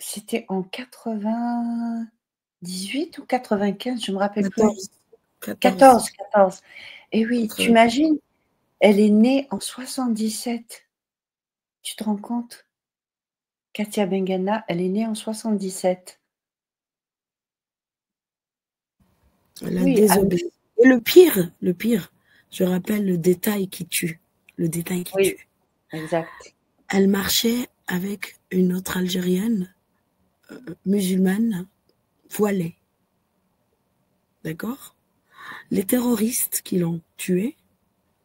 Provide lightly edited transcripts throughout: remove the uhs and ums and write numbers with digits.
c'était en 98 ou 95, je me rappelle plus. 14. 14. Et oui, 14. tu imagines, elle est née en 77. Tu te rends compte? Katia Bengana, elle est née en 77. Elle a Oui, désobéi. Et le pire, je rappelle le détail qui tue. Le détail qui oui, tue. exact. Elle marchait avec une autre Algérienne musulmane voilée. D'accord? Les terroristes qui l'ont tuée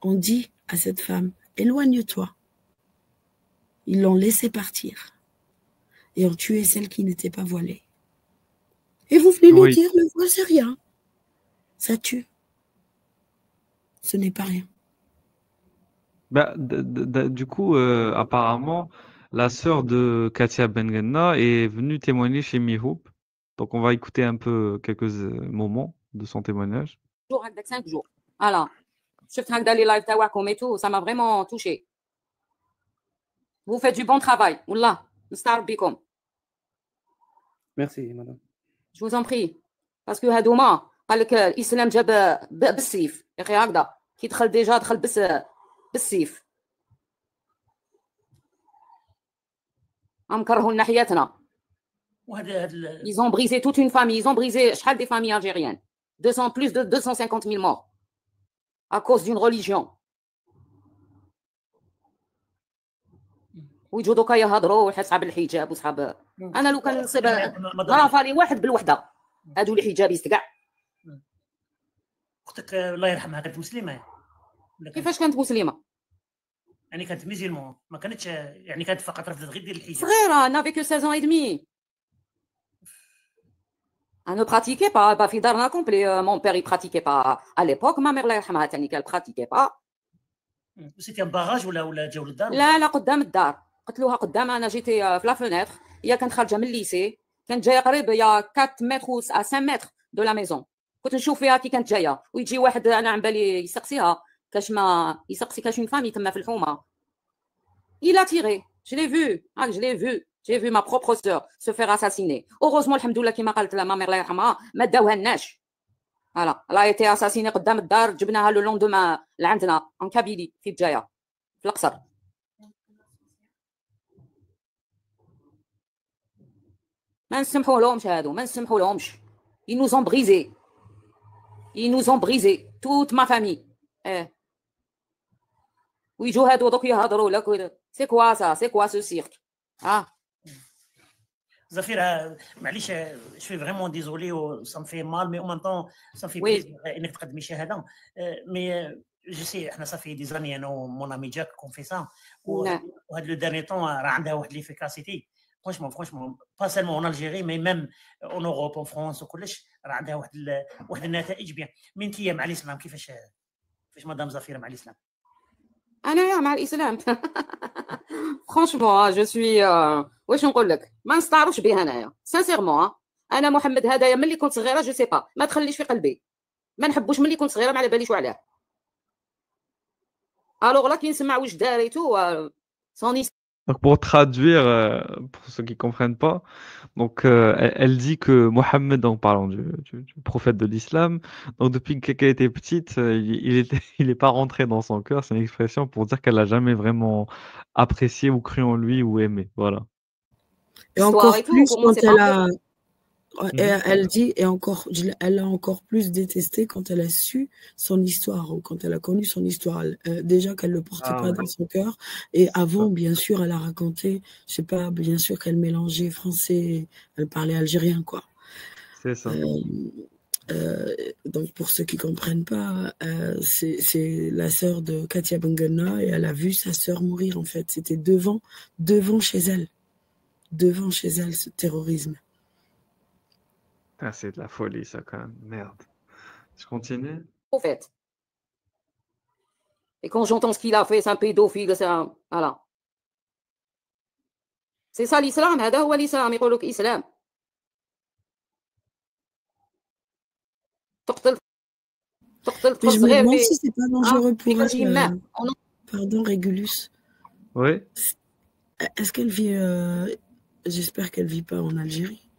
ont dit à cette femme, éloigne-toi. Ils l'ont laissée partir et ont tué celle qui n'était pas voilée. Et vous venez nous Oui. dire, le voile, c'est rien. Ça tue. Ce n'est pas rien. Bah, du coup, apparemment, la sœur de Katia Bengenna est venue témoigner chez Mihoub. Donc, on va écouter un peu quelques moments de son témoignage. 5 jours. Voilà. شفت هكذا لي لايف تاعكم et tout, ça m'a vraiment touché. Vous faites du bon travail. والله نستعرف بكم. Merci, madame. Je vous en prie. parce que هادوما قال لك الاسلام جاب بالسيف يا اخي هكذا كي دخل ديجا دخل بالسيف. مكرهوا لنا حياتنا. Ils ont brisé toute une famille. Ils ont brisé شحال des familles algériennes. Plus de 250 000 morts à cause d'une religion. ويجوا دوكا يهضروا وحساب الحجاب وصحاب. انا لو كان نصيب غرفالي واحد بالوحده هادو الحجابيست كاع. اختك الله يرحمها كانت مسلمه. كيفاش كانت مسلمه؟ يعني كانت ميزيلمون، ما كانتش يعني كانت فقط رفضت غير دير الحجاب. صغيره نافي كو 16 ans et demi. Elle ne pratiquait pas. في دارنا كومبلي. Mon père il pratiquait pas à l'époque. Ma mère الله يرحمها ثاني qu'elle pratiquait pas. سيتي باراج ولا جاو للدار؟ لا قدام الدار. قتلوها قدام. انا جيتي في لا فونيتر. هي كانت خارجه من الليسي. كانت جايه قريب يا 4 متر و 5 متر دو لا ميزون. كنت نشوف فيها كي كانت جايه ويجي واحد انا عم بالي يسقسيها كاش ما يسقسي كاش اون فامي تما في الحومه. Il a tiré. Je l'ai vu. Je l'ai vu. J'ai vu ma propre sœur se faire assassiner. Heureusement, alhamdoulilah, كيما قالت ما مير الله يرحمها ما داوهالناش. Voilà. Elle a été assassinée قدام الدار. جبناها لو لوندومان لعندنا en Kabylie في الجايه في القصر. ما نسمحوا لهمش هادو. ما نسمحوا لهمش. Ils nous ont brisé. Ils nous ont brisé. Toute ma famille. ويجوا هادو دوك يهضروا لك. C'est quoi ça? C'est quoi ce cirque? Zafira, je suis vraiment désolé, ça me fait mal, mais en même temps, ça me fait plaisir انك تقدمي شهاده. Mais je sais, ça fait des années, mon ami Jack qu'on fait ça. وهذا le dernier temps راه عندها واحد l'efficacité. Franchement, pas seulement en Algérie, mais même en Europe, en France وكلش راه عندها واحد النتائج بيان. من كي مع الاسلام كيفاش مدام زفيرة مع الاسلام؟ أنا مع الإسلام. فرانشمون جو سوي واش نقول لك ما نستعرفش به انايا سانسيرمون. انا محمد هدايا ملي كنت صغيره جو سي با ما تخليش في قلبي ما نحبوش ملي كنت صغيره ما على باليش علاه. الوغ لا كي نسمع واش داريتو سوني. Donc pour traduire, pour ceux qui comprennent pas, donc elle dit que Mohammed, en parlant du prophète de l'islam, donc depuis qu'elle était petite, il est pas rentré dans son cœur. C'est une expression pour dire qu'elle a jamais vraiment apprécié ou cru en lui ou aimé. Voilà. Et encore plus quand elle a, elle dit, et encore, elle a encore plus détesté quand elle a su son histoire ou quand elle a connu son histoire. Déjà qu'elle le portait pas dans son cœur. Et avant, bien sûr, elle a raconté, je sais pas, bien sûr qu'elle mélangeait français, elle parlait algérien, quoi. C'est ça. Donc pour ceux qui comprennent pas, c'est la sœur de Katia Bengana et elle a vu sa sœur mourir en fait. C'était devant chez elle. Devant chez elle, ce terrorisme. C'est de la folie, ça, quand même. Merde. Je continue. Prophète. Et quand j'entends ce qu'il a fait, c'est un pédophile, c'est un... Voilà. C'est ça l'islam, هذا هو الإسلام. يقول لك إسلام. تقتل Mais je me demande si c'est pas dangereux pour elle. Pardon, Régulus. Oui. Est-ce qu'elle vit J'espère qu'elle vit pas en Algérie.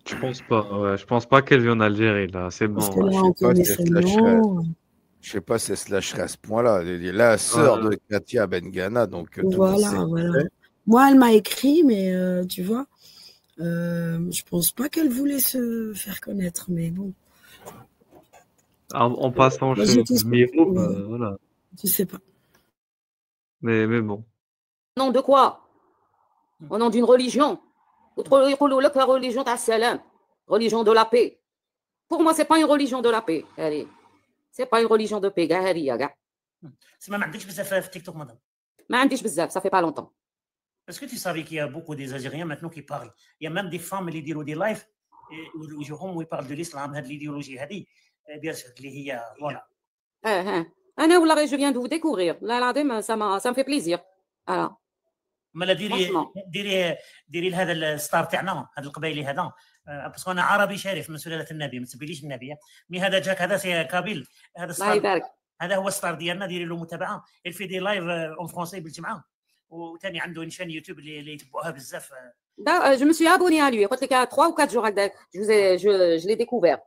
Je pense pas, ouais. Je pense pas qu'elle vit en Algérie, là. C'est Parce bon. que là, on connaît son nom. Je sais pas si elle se lâcherait à ce point-là. La sœur de Katia Bengana, donc voilà. Moi, elle m'a écrit, mais tu vois, je pense pas qu'elle voulait se faire connaître, mais bon. En passant chez Miro, voilà. Je sais pas. Mais bon. Au nom de quoi? Au nom d'une religion. La religion d'Assalam, religion de la paix. Pour moi, c'est pas une religion de la paix. C'est pas une religion de paix. ما عندكش بزاف في تيك توك مدام. ما عنديش بزاف, ça fait pas longtemps. Est-ce que tu savais qu'il y a beaucoup des Algériens maintenant qui parlent? Il y a même des femmes qui disent des lives où ils parlent de l'islam, de l'idéologie هذه bien sûr اللي هي voilà. أنا والله je viens de vous découvrir. Là, ça me fait plaisir. Voilà. مالا ديري لهذا الستار تاعنا هذا القبائلي هذا باسكو انا عربي شارف من سلاله النبي ما تسبيليش النبي مي هذا جاك هذا سي كابيل هذا ستار هذا هو الستار ديالنا ديري له متابعه يلفي دي لايف اون فرونسي بالجمعه وثاني عنده شان يوتيوب اللي يتبعوها بزاف. Je me suis abonné à lui. Il y a 3 ou 4 jours, je l'ai découvert.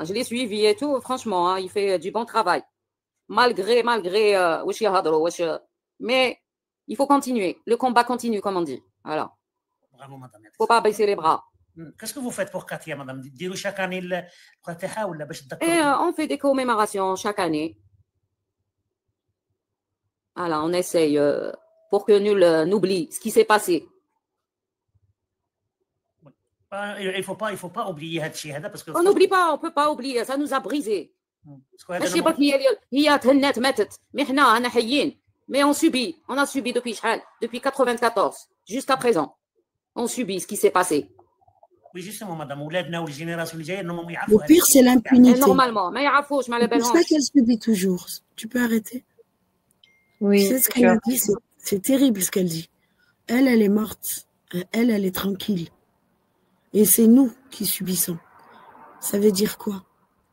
Je l'ai suivi et tout. Franchement, il fait du bon travail. Malgré mais il faut continuer. Le combat continue, comme on dit. Voilà. Bravo, madame. Il ne faut pas baisser les bras. Qu'est-ce que vous faites pour Katia, madame? Dirou chaque année le Fatiha ou la bâche Et on fait des commémorations chaque année. Voilà, on essaye pour que nul n'oublie ce qui s'est passé. Il faut pas oublier هادشي هذا parce que on n'oublie pas, on peut pas oublier, ça nous a brisé. ماشي برك هي تهنات ماتت مي حنا انا حيين. Mais on a subi depuis 94 jusqu'à présent. On subit ce qui s'est passé. Oui, justement, madame. Le pire, c'est l'impunité. Normalement, mais c'est ça qu'elle subit toujours. Tu peux arrêter? Oui. C'est ce qu'elle a dit, c'est terrible ce qu'elle dit. Elle est morte. Elle est tranquille. Et c'est nous qui subissons. Ça veut dire quoi?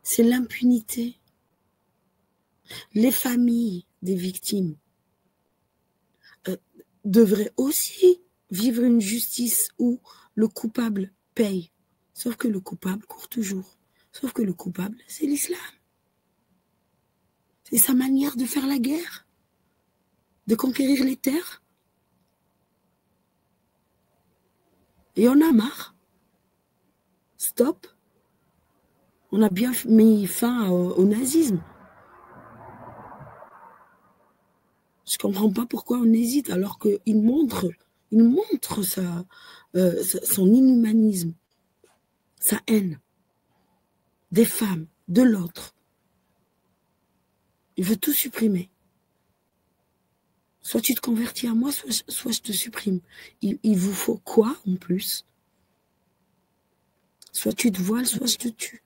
C'est l'impunité. Les familles des victimes devrait aussi vivre une justice où le coupable paye. Sauf que le coupable court toujours. Sauf que le coupable, c'est l'islam. C'est sa manière de faire la guerre, de conquérir les terres. Et on a marre. Stop. On a bien mis fin au nazisme. Je ne comprends pas pourquoi on hésite alors qu'il montre son inhumanisme, sa haine des femmes, de l'autre. Il veut tout supprimer. Soit tu te convertis à moi, soit je te supprime. Il vous faut quoi en plus? Soit tu te voiles, soit je te tue.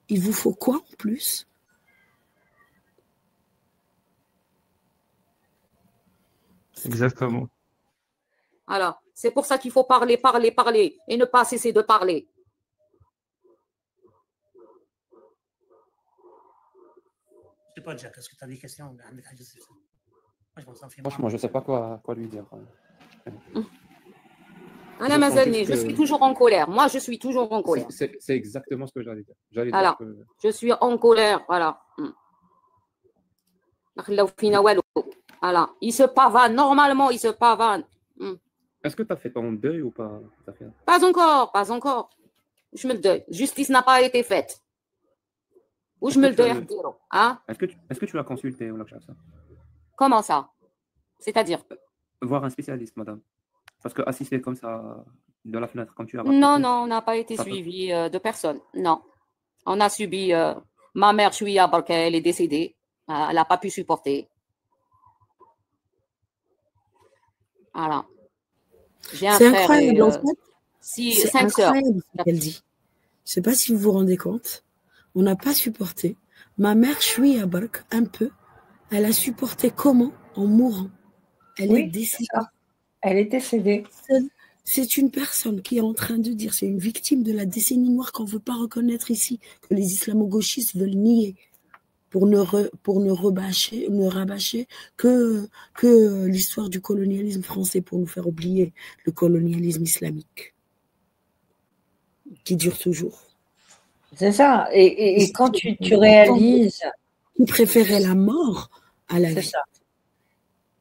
Il vous faut quoi en plus? Exactement. Alors, c'est pour ça qu'il faut parler et ne pas cesser de parler. Je sais pas, Jack, est-ce que tu as des questions? Franchement, je ne sais pas quoi lui dire. Anna Mazalni, je suis toujours en colère. Moi, je suis toujours en colère. C'est exactement ce que j'allais dire. Alors, je suis en colère, voilà. Voilà. Il se pavane, normalement, il se pavane. Est-ce que tu as fait ton deuil ou pas? Pas encore. Je me le deuil. Justice n'a pas été faite. Où je me le deuil? Hein? Est-ce que tu l'as consulté ou ça? Comment ça? C'est-à-dire? Voir un spécialiste, madame. Parce que assister comme ça de la fenêtre, comme tu as... Non, on n'a pas été suivi de personne. Non. On a subi... ma mère, elle est décédée. Elle n'a pas pu supporter. Voilà. J'ai un frère incroyable, en fait. C'est 5 sœurs. Ce qu'elle dit. Je ne sais pas si vous vous rendez compte. On n'a pas supporté. Ma mère, à Bark, un peu. Elle a supporté comment? En mourant. Elle est décédée. Elle est décédée. C'est une personne qui est en train de dire, c'est une victime de la décennie noire qu'on ne veut pas reconnaître ici, que les islamo-gauchistes veulent nier. pour ne rabâcher que l'histoire du colonialisme français, pour nous faire oublier le colonialisme islamique qui dure toujours. C'est ça. Et quand tu réalises... Qui préférait la mort à la vie. C'est ça.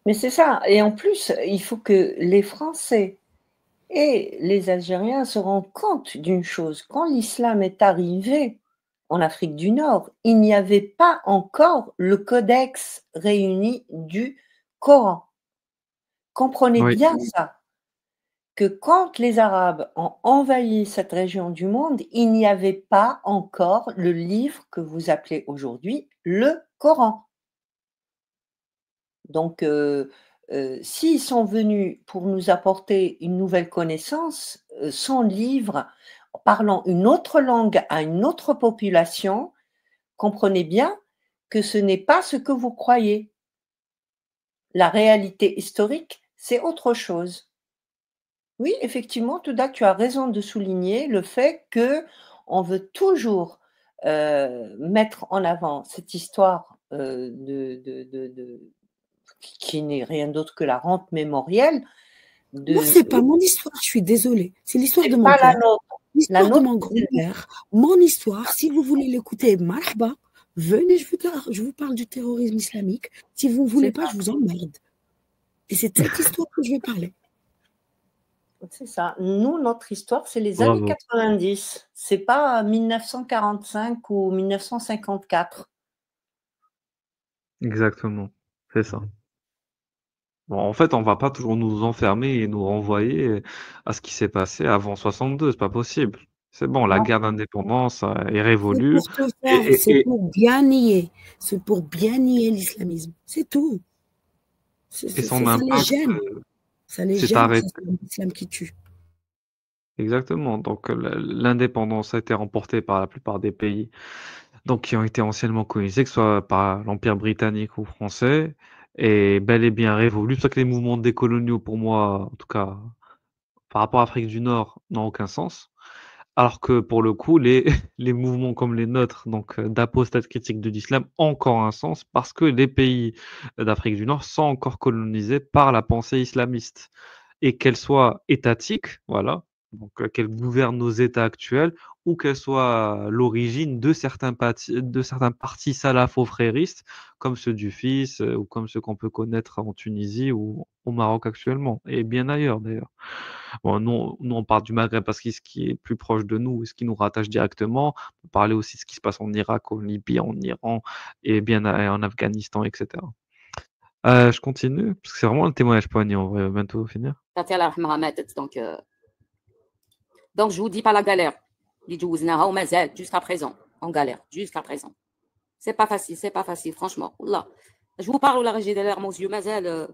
Mais c'est ça. Et en plus, il faut que les Français et les Algériens se rendent compte d'une chose. Quand l'islam est arrivé en Afrique du Nord, il n'y avait pas encore le codex réuni du Coran. Comprenez bien ça, que quand les Arabes ont envahi cette région du monde, il n'y avait pas encore le livre que vous appelez aujourd'hui le Coran. Donc, s'ils sont venus pour nous apporter une nouvelle connaissance, sans livre, parlant une autre langue à une autre population, comprenez bien que ce n'est pas ce que vous croyez. La réalité historique, c'est autre chose. Oui, effectivement, Touda, tu as raison de souligner le fait qu'on veut toujours mettre en avant cette histoire qui n'est rien d'autre que la rente mémorielle. Moi, c'est pas mon histoire, je suis désolée. C'est l'histoire de mon père. L'histoire de mon grand-père. Mon histoire, si vous voulez l'écouter, marhaba, venez, je vous parle du terrorisme islamique. Si vous ne voulez pas, je vous emmerde. Et c'est cette histoire que je vais parler. C'est ça. Nous, notre histoire, c'est les années 90. C'est pas 1945 ou 1954. Exactement, c'est ça. Bon, en fait, on va pas toujours nous enfermer et nous renvoyer à ce qui s'est passé avant 62, c'est pas possible. C'est bon, la guerre d'indépendance est révolue. C'est pour bien nier. C'est pour bien nier l'islamisme. C'est tout. Et son impact, ça les gêne, c'est l'islam qui tue. Exactement. Donc, l'indépendance a été remportée par la plupart des pays qui ont été anciennement colonisés, que ce soit par l'Empire britannique ou français, et bel et bien révolu. C'est pour ça que les mouvements décoloniaux, pour moi, en tout cas, par rapport à l'Afrique du Nord, n'ont aucun sens. Alors que pour le coup, les mouvements comme les nôtres, donc d'apostate critique de l'islam, ont encore un sens parce que les pays d'Afrique du Nord sont encore colonisés par la pensée islamiste. Et qu'elle soit étatique, voilà, donc qu'elle gouverne nos États actuels, ou qu'elle soit l'origine de certains partis salafo-fréristes, comme ceux du Fils, ou comme ceux qu'on peut connaître en Tunisie ou au Maroc actuellement, et bien ailleurs d'ailleurs. Bon, nous, on parle du Maghreb parce que ce qui est plus proche de nous et ce qui nous rattache directement. On peut parler aussi de ce qui se passe en Irak, en Libye, en Iran, et bien en Afghanistan, etc. Je continue, parce que c'est vraiment un témoignage poignant, on va bientôt finir. Donc, je vous dis pas la galère. Jusqu'à présent, en galère, jusqu'à présent. C'est pas facile, franchement. Là, je vous parle, la régie des larmes aux yeux, Mazel.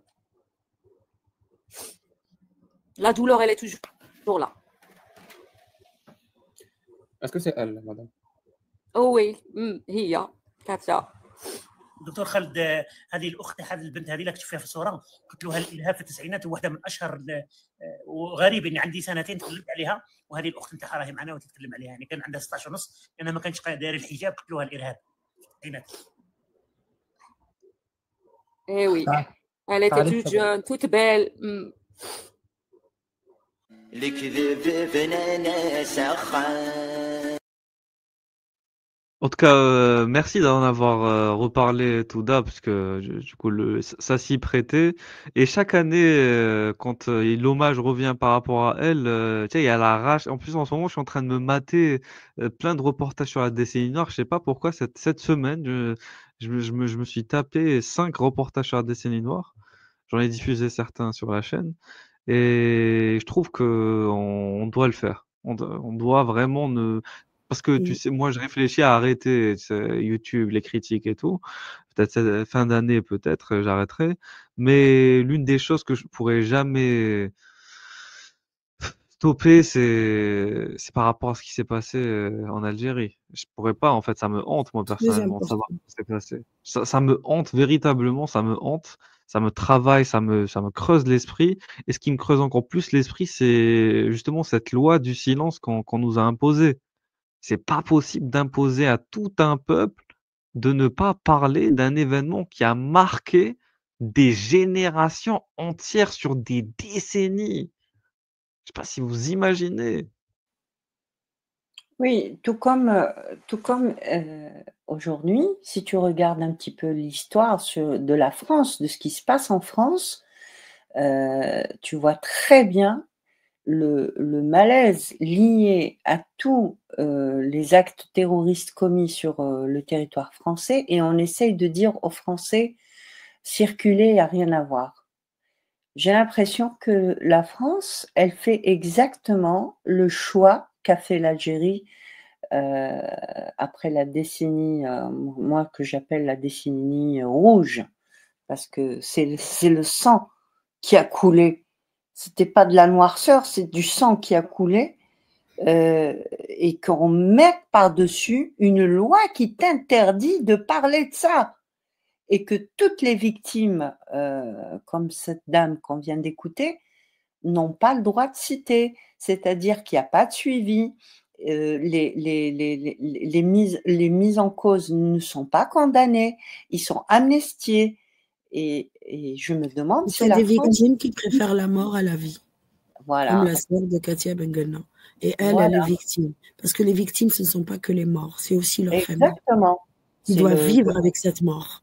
La douleur, elle est toujours là. Est-ce que c'est elle, madame? Oh oui, هي كاتيا. دكتور خالد، هذه الاخت، هذه البنت هذه اللي كنت شفتها في الصوره، قتلوها الارهاب في التسعينات، وواحده من اشهر، وغريب اني عندي سنتين تكلمت عليها، وهذه الاخت انت راهي معنا وتتكلم عليها، يعني كان عندها 16 ونص لانها ما كانتش دايره الحجاب، قتلوها الارهاب في التسعينات. Eh oui, elle était toute jeune, toute belle. En tout cas, merci d'en avoir reparlé, Touda, parce que du coup, ça s'y prêtait. Et chaque année, quand l'hommage revient par rapport à elle, tu sais, il y a la rage. En plus, en ce moment, je suis en train de me mater plein de reportages sur la décennie noire. Je sais pas pourquoi, cette semaine, je me suis tapé 5 reportages sur la décennie noire. J'en ai diffusé certains sur la chaîne. Et je trouve qu'on doit le faire. On doit vraiment Parce que tu sais, moi, je réfléchis à arrêter YouTube, les critiques et tout. Peut-être cette fin d'année, peut-être, j'arrêterai. Mais l'une des choses que je pourrais jamais stopper, c'est par rapport à ce qui s'est passé en Algérie. Je pourrais pas, en fait, ça me hante, moi, personnellement, de savoir ce qui s'est passé. Ça me hante, véritablement, ça me hante. Ça me travaille, ça me creuse l'esprit. Et ce qui me creuse encore plus l'esprit, c'est justement cette loi du silence qu'on nous a imposée. C'est pas possible d'imposer à tout un peuple de ne pas parler d'un événement qui a marqué des générations entières sur des décennies. Je sais pas si vous imaginez. Oui, tout comme aujourd'hui, si tu regardes un petit peu l'histoire de la France, de ce qui se passe en France, tu vois très bien le malaise lié à tous les actes terroristes commis sur le territoire français, et on essaye de dire aux Français, circuler, il n'y a rien à voir. J'ai l'impression que la France, elle fait exactement le choix qu'a fait l'Algérie après la décennie, moi que j'appelle la décennie rouge, parce que c'est le sang qui a coulé. C'était pas de la noirceur, c'est du sang qui a coulé, et qu'on met par-dessus une loi qui t'interdit de parler de ça. Et que toutes les victimes, comme cette dame qu'on vient d'écouter, n'ont pas le droit de citer. C'est-à-dire qu'il n'y a pas de suivi, les mises en cause ne sont pas condamnées, ils sont amnistiés. Et je me demande si la la des France... victimes qui préfèrent la mort à la vie. Voilà. Comme la sœur de Katia Benguelna. Et elle, Voilà. elle est victime. Parce que les victimes, ce ne sont pas que les morts, c'est aussi leur famille. Exactement. Ils doivent vivre avec cette mort.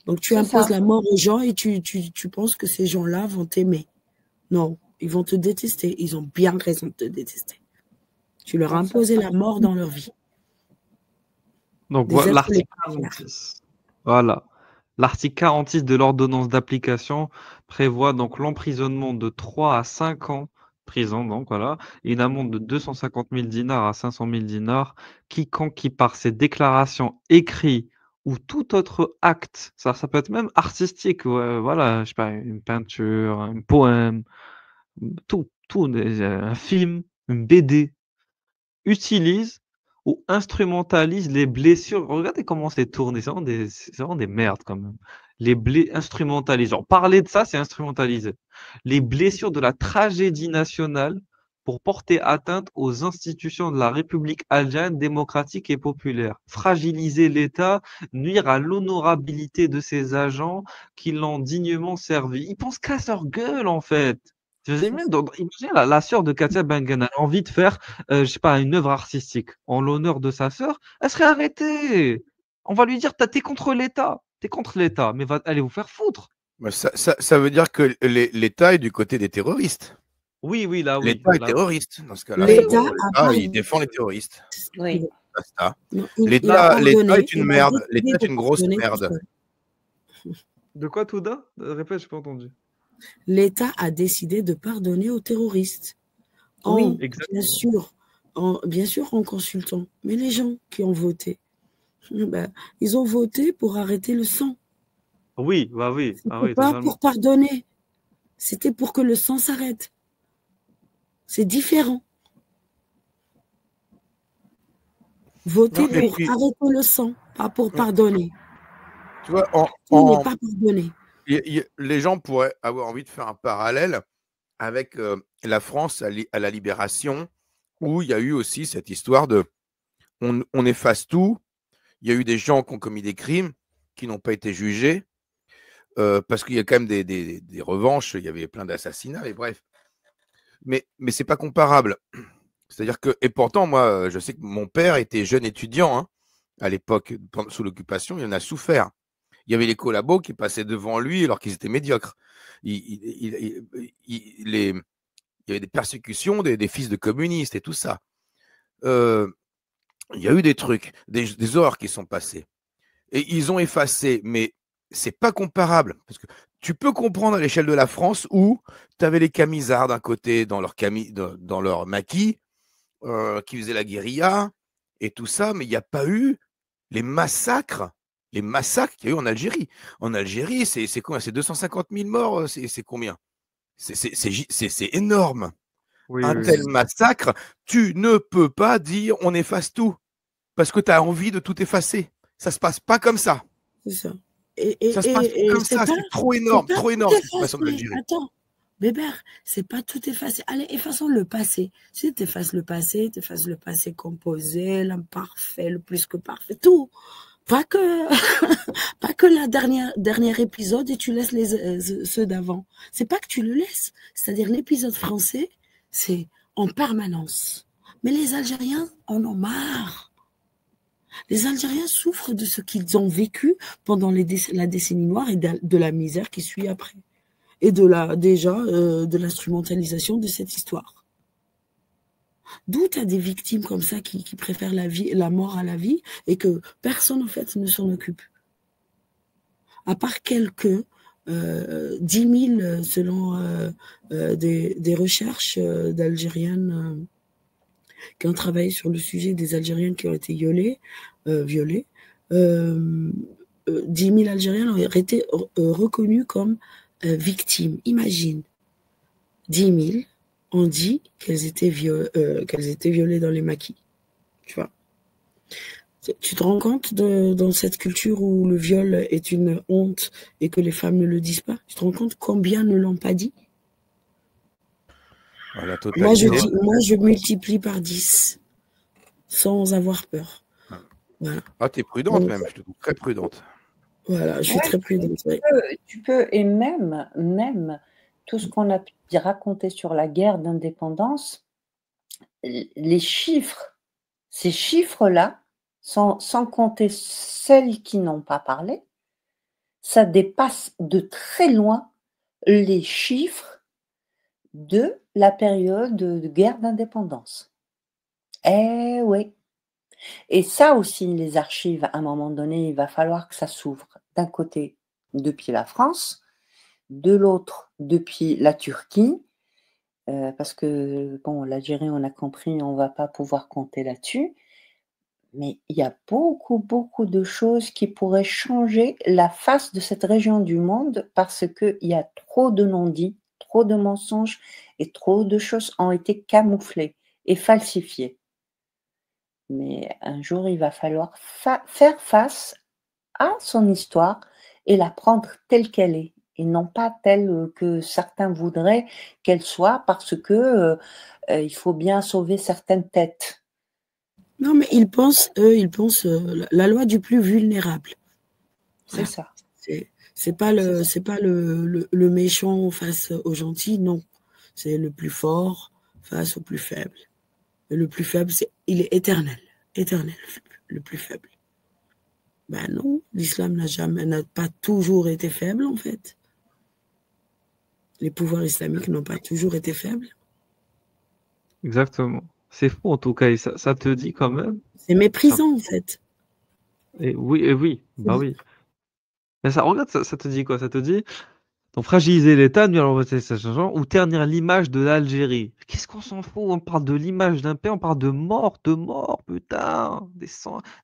Donc tu imposes la mort aux gens et tu penses que ces gens-là vont t'aimer. Non, ils vont te détester. Ils ont bien raison de te détester. Tu leur as imposé la mort dans leur vie. Donc voilà l'article 46. Voilà. L'article 46 de l'ordonnance d'application prévoit donc l'emprisonnement de 3 à 5 ans de prison, donc voilà, et une amende de 250 000 dinars à 500 000 dinars, quiconque qui par ses déclarations écrites ou tout autre acte, ça peut être même artistique, voilà, je sais pas, une peinture, un poème, tout, un film, une BD, utilise ou instrumentalise les blessures. Regardez comment c'est tourné, c'est vraiment des merdes quand même. Instrumentalise. Genre, parler de ça, c'est instrumentaliser. Les blessures de la tragédie nationale pour porter atteinte aux institutions de la République algérienne démocratique et populaire. Fragiliser l'État, nuire à l'honorabilité de ses agents qui l'ont dignement servi. Ils pensent qu'à leur gueule, en fait. Imaginez la sœur de Katia Benguelna a envie de faire, je sais pas, une œuvre artistique en l'honneur de sa sœur, elle serait arrêtée. On va lui dire, t'es contre l'État, mais allez vous faire foutre. Ça veut dire que l'État est du côté des terroristes. Oui, là, oui. L'État est terroriste. Dans ce cas-là, l'État il défend les terroristes. Oui. L'État est une merde. L'État est une grosse merde. De quoi, Touda? Répète, je n'ai pas entendu. L'État a décidé de pardonner aux terroristes. Oui, bien sûr en consultant. Mais les gens qui ont voté, ils ont voté pour arrêter le sang. Oui, bah oui. C'était pas pour pardonner. C'était pour que le sang s'arrête. C'est différent. Voter pour arrêter le sang, pas pour pardonner. Tu vois, on n'est pas pardonné. Les gens pourraient avoir envie de faire un parallèle avec la France à la Libération, où il y a eu aussi cette histoire de on efface tout. Il y a eu des gens qui ont commis des crimes qui n'ont pas été jugés parce qu'il y a quand même des revanches. Il y avait plein d'assassinats, et bref. Mais c'est pas comparable. C'est-à-dire que, et pourtant, moi, je sais que mon père était jeune étudiant à l'époque, sous l'occupation, il en a souffert. Il y avait les collabos qui passaient devant lui alors qu'ils étaient médiocres. Il y avait des persécutions des fils de communistes et tout ça. Il y a eu des trucs, des horreurs qui sont passées. Et ils ont effacé, mais c'est pas comparable. Parce que tu peux comprendre à l'échelle de la France où tu avais les camisards d'un côté dans leur maquis, qui faisaient la guérilla et tout ça, mais il n'y a pas eu les massacres qu'il y a eu en Algérie. En Algérie, c'est combien? C'est 250 000 morts, c'est combien? C'est énorme. Oui, tel massacre, tu ne peux pas dire on efface tout parce que tu as envie de tout effacer. Ça se passe pas comme ça. C'est ça. Ça se passe pas comme ça. C'est trop énorme ce qui se passe en Algérie. Attends, Bébert, c'est pas tout effacé. Allez, effaçons le passé. Si tu effaces le passé composé, l'imparfait, le plus que parfait, tout. Pas que, pas que la dernière épisode et tu laisses ceux d'avant. C'est pas que tu le laisses. C'est-à-dire l'épisode français, c'est en permanence. Mais les Algériens en ont marre. Les Algériens souffrent de ce qu'ils ont vécu pendant la décennie noire et de la misère qui suit après. Et de l'instrumentalisation de cette histoire. D'où tu as des victimes comme ça qui préfèrent la mort à la vie et que personne en fait ne s'en occupe. À part quelques 10 000 selon des recherches d'Algériennes qui ont travaillé sur le sujet des Algériennes qui ont été violées. 10 000 Algériennes ont été reconnues comme victimes. Imagine, 10 000 ont dit qu'elles étaient violées dans les maquis. Tu vois. Tu te rends compte dans cette culture où le viol est une honte et que les femmes ne le disent pas? Tu te rends compte combien ne l'ont pas dit? Moi, je multiplie par 10 sans avoir peur. Voilà. Ah, tu es prudente. Donc, même, je te trouve très prudente. Voilà, je suis très prudente. Tu peux, et même tout ce qu'on a pu raconter sur la guerre d'indépendance, les chiffres, ces chiffres-là, sans compter celles qui n'ont pas parlé, ça dépasse de très loin les chiffres de la période de guerre d'indépendance. Eh oui. Et ça aussi, les archives, à un moment donné, il va falloir que ça s'ouvre. D'un côté, depuis la France, de l'autre, depuis la Turquie, parce que, bon, l'Algérie, on a compris, on ne va pas pouvoir compter là-dessus. Mais il y a beaucoup de choses qui pourraient changer la face de cette région du monde parce qu'il y a trop de non-dits, trop de mensonges et trop de choses ont été camouflées et falsifiées. Mais un jour, il va falloir faire face à son histoire et la prendre telle qu'elle est et non pas telle que certains voudraient qu'elle soit parce que il faut bien sauver certaines têtes. Non, mais ils pensent la loi du plus vulnérable. C'est ça. C'est pas le méchant face au gentil, non. C'est le plus fort face au plus faible. Et le plus faible, il est éternel, le plus faible. Ben non, l'islam n'a pas toujours été faible en fait. Les pouvoirs islamiques n'ont pas toujours été faibles. Exactement. C'est fou en tout cas, et ça te dit quand même. C'est méprisant en fait. Et oui, bah oui. Mais ça, regarde, ça te dit quoi? Ça te dit donc fragiliser l'État, ou ternir l'image de l'Algérie. Qu'est-ce qu'on s'en fout? On parle de l'image d'un pays, on parle de morts, putain, des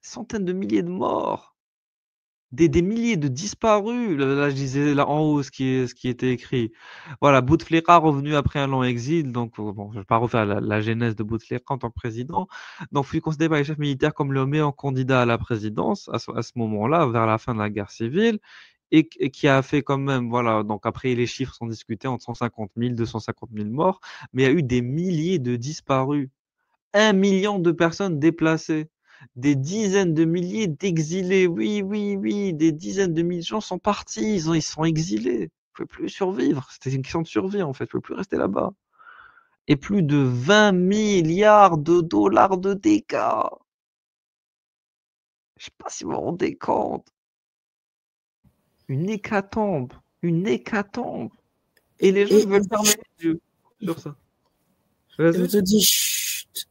centaines de milliers de morts. Des milliers de disparus. Là, je disais là en haut ce qui était écrit. Voilà, Bouteflika revenu après un long exil. Donc, bon, je ne vais pas refaire la genèse de Bouteflika en tant que président. Donc, fut considéré par les chefs militaires comme le meilleur candidat à la présidence à ce moment-là, vers la fin de la guerre civile. Et qui a fait quand même, voilà, donc après les chiffres sont discutés entre 150 000, 250 000 morts, mais il y a eu des milliers de disparus. 1 million de personnes déplacées. Des dizaines de milliers d'exilés. Oui, des dizaines de milliers de gens sont partis, ils sont exilés. Ils ne pouvaient plus survivre. C'était une question de survie, en fait. Ils ne pouvaient plus rester là-bas. Et plus de 20 milliards de dollars de dégâts. Je ne sais pas si vous vous rendez compte. Une hécatombe. Et les gens veulent fermer les yeux sur ça. Je te dis chut.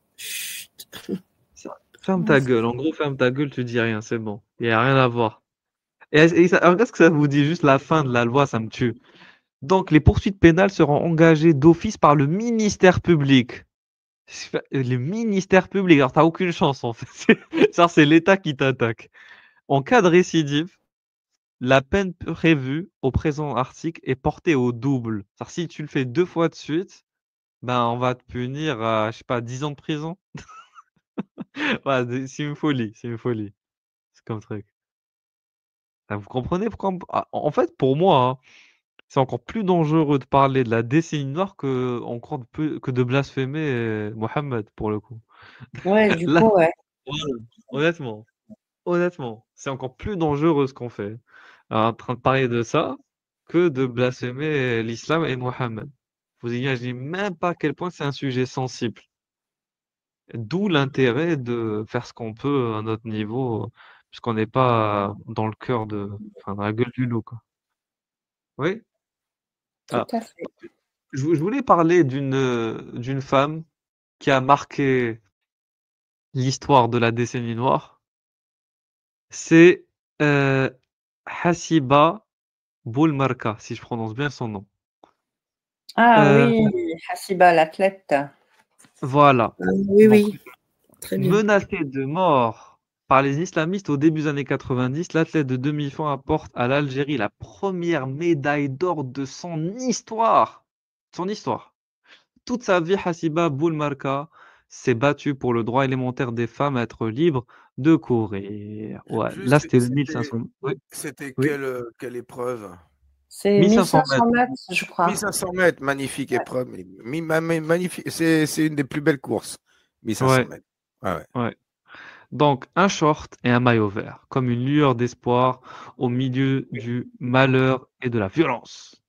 Ferme ta gueule. En gros, ferme ta gueule, tu dis rien, c'est bon. Il n'y a rien à voir. Et regarde ce que ça vous dit, juste la fin de la loi, ça me tue. Donc, les poursuites pénales seront engagées d'office par le ministère public. Le ministère public, alors t'as aucune chance en fait. C'est l'État qui t'attaque. En cas de récidive, la peine prévue au présent article est portée au double. Si tu le fais 2 fois de suite, ben on va te punir à, je sais pas, 10 ans de prison. Ouais, c'est une folie. C'est comme truc. Vous comprenez pourquoi en fait, pour moi, hein, c'est encore plus dangereux de parler de la décennie noire que de blasphémer Mohammed, pour le coup. Ouais, du coup, ouais. Honnêtement. honnêtement, c'est encore plus dangereux ce qu'on fait. En train de parler de ça que de blasphémer l'islam et Mohammed. Vous imaginez même pas à quel point c'est un sujet sensible. D'où l'intérêt de faire ce qu'on peut à notre niveau, puisqu'on n'est pas dans le cœur enfin, dans la gueule du loup, quoi. Oui? Tout Ah, à fait. je voulais parler d'une femme qui a marqué l'histoire de la décennie noire. C'est Hasiba Boulmarka, si je prononce bien son nom. Ah oui, Hasiba, l'athlète. Voilà. Oui, très bien. Menacée de mort par les islamistes au début des années 90, l'athlète de demi-fond apporte à l'Algérie la première médaille d'or de son histoire. Toute sa vie, Hasiba Boulmarka s'est battue pour le droit élémentaire des femmes à être libres de courir. Ouais, là, c'était le 1500. Oui. C'était Oui. quelle épreuve? C'est 1500 1500 mètres, je crois. 1500 mètres, magnifique épreuve. Magnifique. C'est une des plus belles courses. 1500 mètres. Ouais. Donc, un short et un maillot vert, comme une lueur d'espoir au milieu du malheur et de la violence.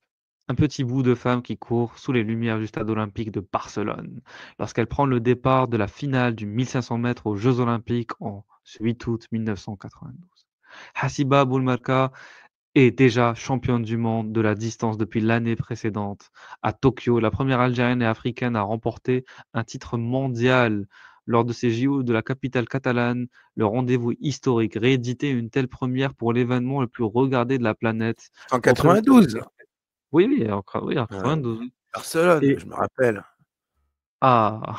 Un petit bout de femme qui court sous les lumières du stade olympique de Barcelone, lorsqu'elle prend le départ de la finale du 1500 mètres aux Jeux olympiques en 8 août 1992. Hasiba Boulmarka est déjà championne du monde de la distance depuis l'année précédente. À Tokyo, la première Algérienne et africaine à remporter un titre mondial lors de ces JO de la capitale catalane. Le rendez-vous historique réédité une telle première pour l'événement le plus regardé de la planète. En 92. Oui, en 92. Barcelone, je me rappelle. Ah,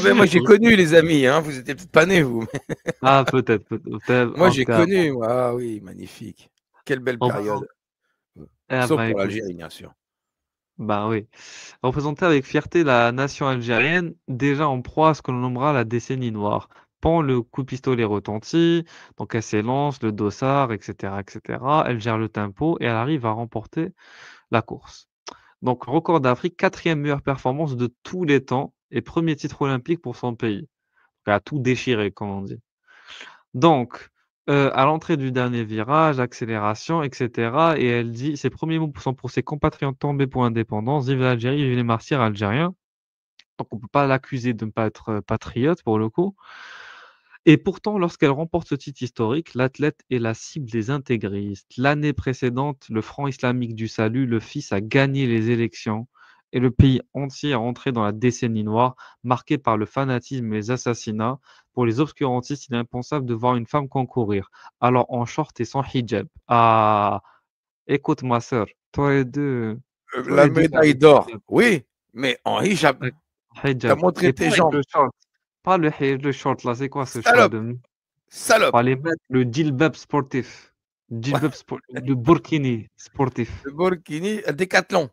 mais moi j'ai connu les amis, hein. Vous étiez peut-être pas nés, vous. Ah, peut-être. Moi j'ai connu. Ah oui, magnifique. Quelle belle période. Sauf pour écoute. l'Algérie, bien sûr. Bah oui. Représenter avec fierté la nation algérienne, déjà en proie à ce que l'on nommera la décennie noire. Pan, le coup de pistolet retentit, donc elle s'élance, le dossard, etc., etc. Elle gère le tempo et elle arrive à remporter la course. Donc, record d'Afrique, 4e meilleure performance de tous les temps et premier titre olympique pour son pays. Elle a tout déchiré, comme on dit. Donc, à l'entrée du dernier virage, accélération, etc. Et elle dit ses premiers mots sont pour ses compatriotes tombés pour l'indépendance. Vive l'Algérie, vive les martyrs algériens. Donc, on ne peut pas l'accuser de ne pas être patriote pour le coup. Et pourtant, lorsqu'elle remporte ce titre historique, l'athlète est la cible des intégristes. L'année précédente, le Front islamique du salut, le fils, a gagné les élections et le pays entier est rentré dans la décennie noire, marquée par le fanatisme et les assassinats. Pour les obscurantistes, il est impensable de voir une femme concourir, alors en short et sans hijab. Ah, écoute ma sœur, toi et deux. La médaille d'or, oui, mais en hijab. T'as montré tes jambes. Pas le short là, c'est quoi ce Salope. choix de... Salope. Fallait mettre le djilbab sportif. Le burkini sportif. Le burkini, le décathlon.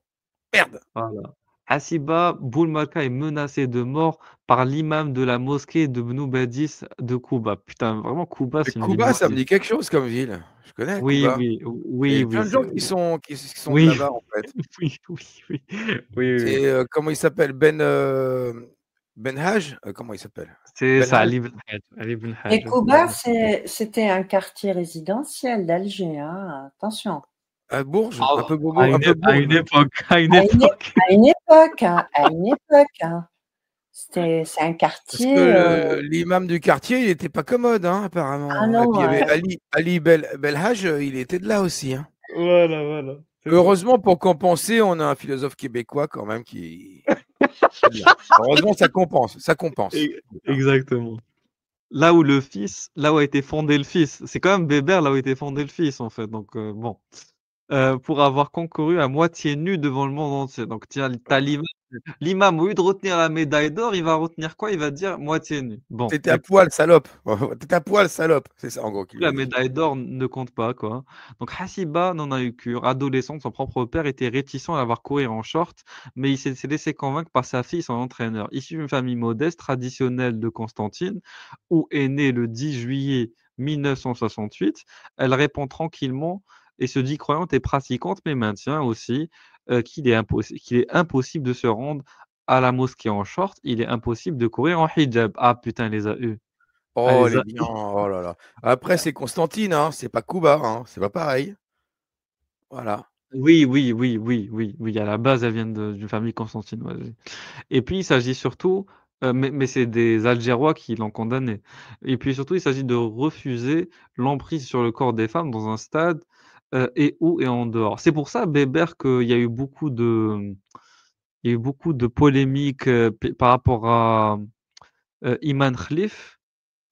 Merde. Voilà. Hasiba Boulmarka est menacé de mort par l'imam de la mosquée de Bnou Badis de Kouba. Putain, vraiment Kouba, c'est une ville. Kouba, ça me dit quelque chose comme ville. Je connais oui, Kouba. oui, Il y a plein de gens qui sont oui. de là-bas, en fait. Oui. C'est, comment il s'appelle Ben Haj comment il s'appelle? C'est Ben ça, Haj. Ali Ben Haj. Et Kouba, c'était un quartier résidentiel d'Alger, hein, attention. À Bourges, Ah, un peu bobo, à un peu une époque. À une époque. Hein. C'est un quartier. Parce que l'imam du quartier, il n'était pas commode, hein, apparemment. Ah non, et puis il y avait Ali Belhaj, il était de là aussi. Hein. Voilà. Heureusement, pour compenser, on a un philosophe québécois quand même qui. Heureusement, ça compense. Exactement. Là où a été fondé le fils, c'est quand même Bébert là où a été fondé le fils en fait. Donc bon, pour avoir concouru à moitié nu devant le monde entier. Donc tiens, t'as l'imam, au lieu de retenir la médaille d'or, il va retenir quoi? Il va dire moitié nu. Bon. T'étais à poil, salope. T'étais à poil, salope. C'est ça en gros. La médaille d'or ne compte pas, quoi. Donc Hasiba n'en a eu cure. Adolescente, son propre père était réticent à la voir courir en short, mais il s'est laissé convaincre par sa fille, son entraîneur. Issue d'une famille modeste, traditionnelle de Constantine, où est née le 10 juillet 1968, elle répond tranquillement et se dit croyante et pratiquante, mais maintient aussi qu'il est impossible de se rendre à la mosquée en short, il est impossible de courir en hijab. Ah putain, il les a eus. Oh, elle est bien. Oh là là. Après, c'est Constantine, hein. C'est pas Cuba, hein. C'est pas pareil. Voilà. Oui, oui, oui, oui, oui, oui. À la base, elles viennent d'une famille constantinoise. Et puis, il s'agit surtout, mais c'est des Algérois qui l'ont condamné. Et puis surtout, il s'agit de refuser l'emprise sur le corps des femmes dans un stade et en dehors. C'est pour ça, Bébert, qu'il y a eu beaucoup de, il y a eu beaucoup de polémiques par rapport à Iman Khalif,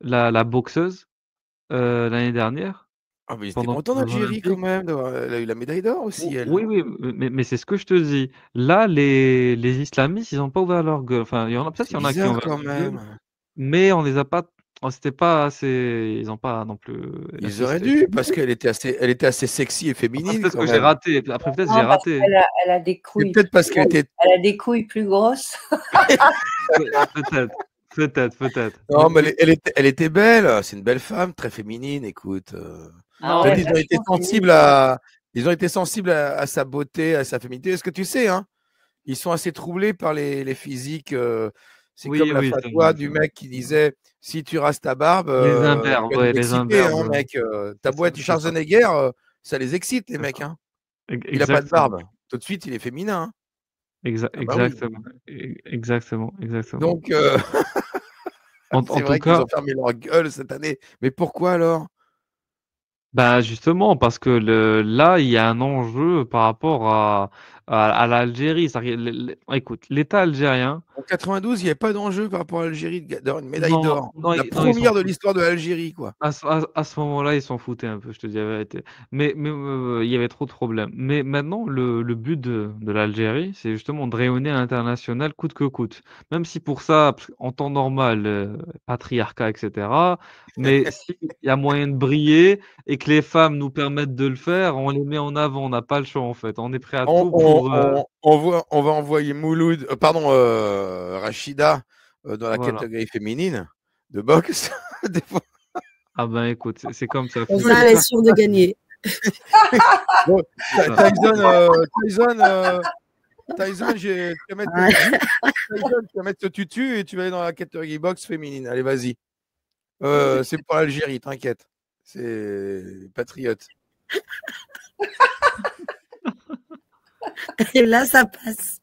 la boxeuse, l'année dernière. Ah, mais ils étaient Pendant contents les Jeux d'Algérie quand Olympiques. même. Elle a eu la médaille d'or aussi, elle. Oui, oui, mais c'est ce que je te dis. Là, les islamistes, ils n'ont pas ouvert leur gueule. Enfin, il y en a peut-être C'est qu'il y en a qui ont bizarre ouvert quand leur gueule, même. mais on les a pas. C'était pas assez. Ils n'ont pas non plus Ils auraient insisté. dû, parce qu'elle était assez sexy et Après, féminine peut-être quand que j'ai même. raté. Après, peut-être Non, j'ai parce raté. qu'elle a des C'est couilles peut-être parce plus qu'elle grosses. était. Elle a des couilles plus grosses. Peut-être. Non, mais elle était belle. C'est une belle femme, très féminine. Écoute. Ah Non, ouais, Peut-être ils ont été vachement sensibles féminine. ils ont été sensibles à sa beauté, à sa féminité. Est-ce que tu sais, hein, ils sont assez troublés par les physiques. C'est comme la oui, fatwa du mec qui disait si tu rases ta barbe, les tu imberbes, vas ouais, nous les exciter, hein, imberbes. mec. Ta C'est ça, boîte c'est ça, Schwarzenegger, ça les excite, les c'est mecs. ça. Hein. Il n'a pas de Exactement. barbe. Tout de suite, il est féminin. Hein. Ah bah oui. Exactement. Donc, En c'est tout vrai qu'ils cas, ont fermé leur gueule cette année. Mais pourquoi alors? bah justement, parce que là, il y a un enjeu par rapport à l'Algérie. Écoute, l'État algérien, En 92, il n'y avait pas d'enjeu par rapport à l'Algérie d'avoir une médaille non, d'or. non, La non, ils s'en première de foutent. l'histoire de l'Algérie, quoi. À ce moment-là, ils s'en foutaient un peu, je te dis la vérité. Mais il y avait trop de problèmes. Mais maintenant, le but de l'Algérie, c'est justement de rayonner à l'international coûte que coûte. Même si pour ça, en temps normal, patriarcat, etc. Mais s'il y a moyen de briller et que les femmes nous permettent de le faire, on les met en avant. On n'a pas le choix, en fait. On est prêt à tout pour. On va envoyer Mouloud, Rachida dans la Voilà. catégorie féminine de boxe. Des fois. Ah ben écoute, c'est comme ça. Comme ça, elle est sûre de gagner. Bon, Tyson, tu vas mettre ce tutu et tu vas aller dans la catégorie boxe féminine. Allez, vas-y. C'est pour l'Algérie, t'inquiète. C'est patriote. Et là, ça passe.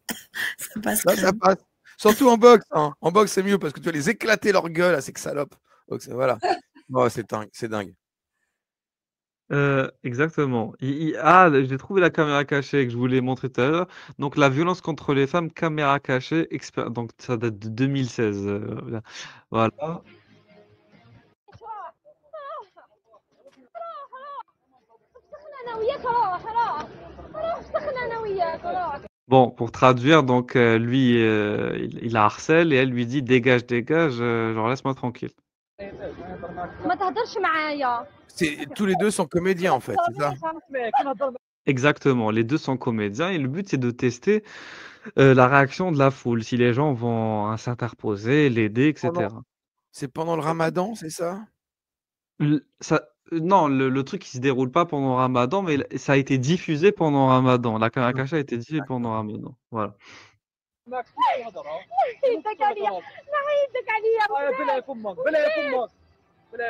Ça passe. Là, ça passe. Surtout en boxe. Hein. En boxe, c'est mieux parce que tu vas les éclater leur gueule à ces salopes. Donc, voilà. Oh, c'est dingue. Exactement. J'ai trouvé la caméra cachée que je voulais montrer tout à l'heure. Donc, la violence contre les femmes, caméra cachée, donc ça date de 2016. Voilà. Bon, pour traduire, donc lui, il la harcèle et elle lui dit dégage, genre laisse-moi tranquille. Tous les deux sont comédiens en fait, c'est ça? Exactement, les deux sont comédiens et le but c'est de tester la réaction de la foule, si les gens vont s'interposer, l'aider, etc. C'est pendant le Ramadan, c'est ça? Non, le truc il se déroule pas pendant Ramadan, mais ça a été diffusé pendant Ramadan. La caméra cachée a été diffusée pendant Ramadan. Voilà.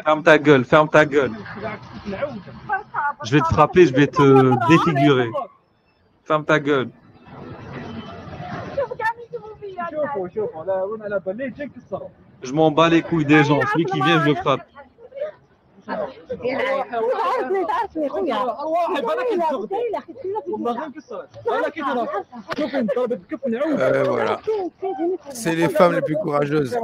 Ferme ta gueule. Je vais te frapper, je vais te défigurer. Ferme ta gueule. Je m'en bats les couilles des gens. Celui qui vient, je le frappe. Voilà. C'est les femmes les plus courageuses.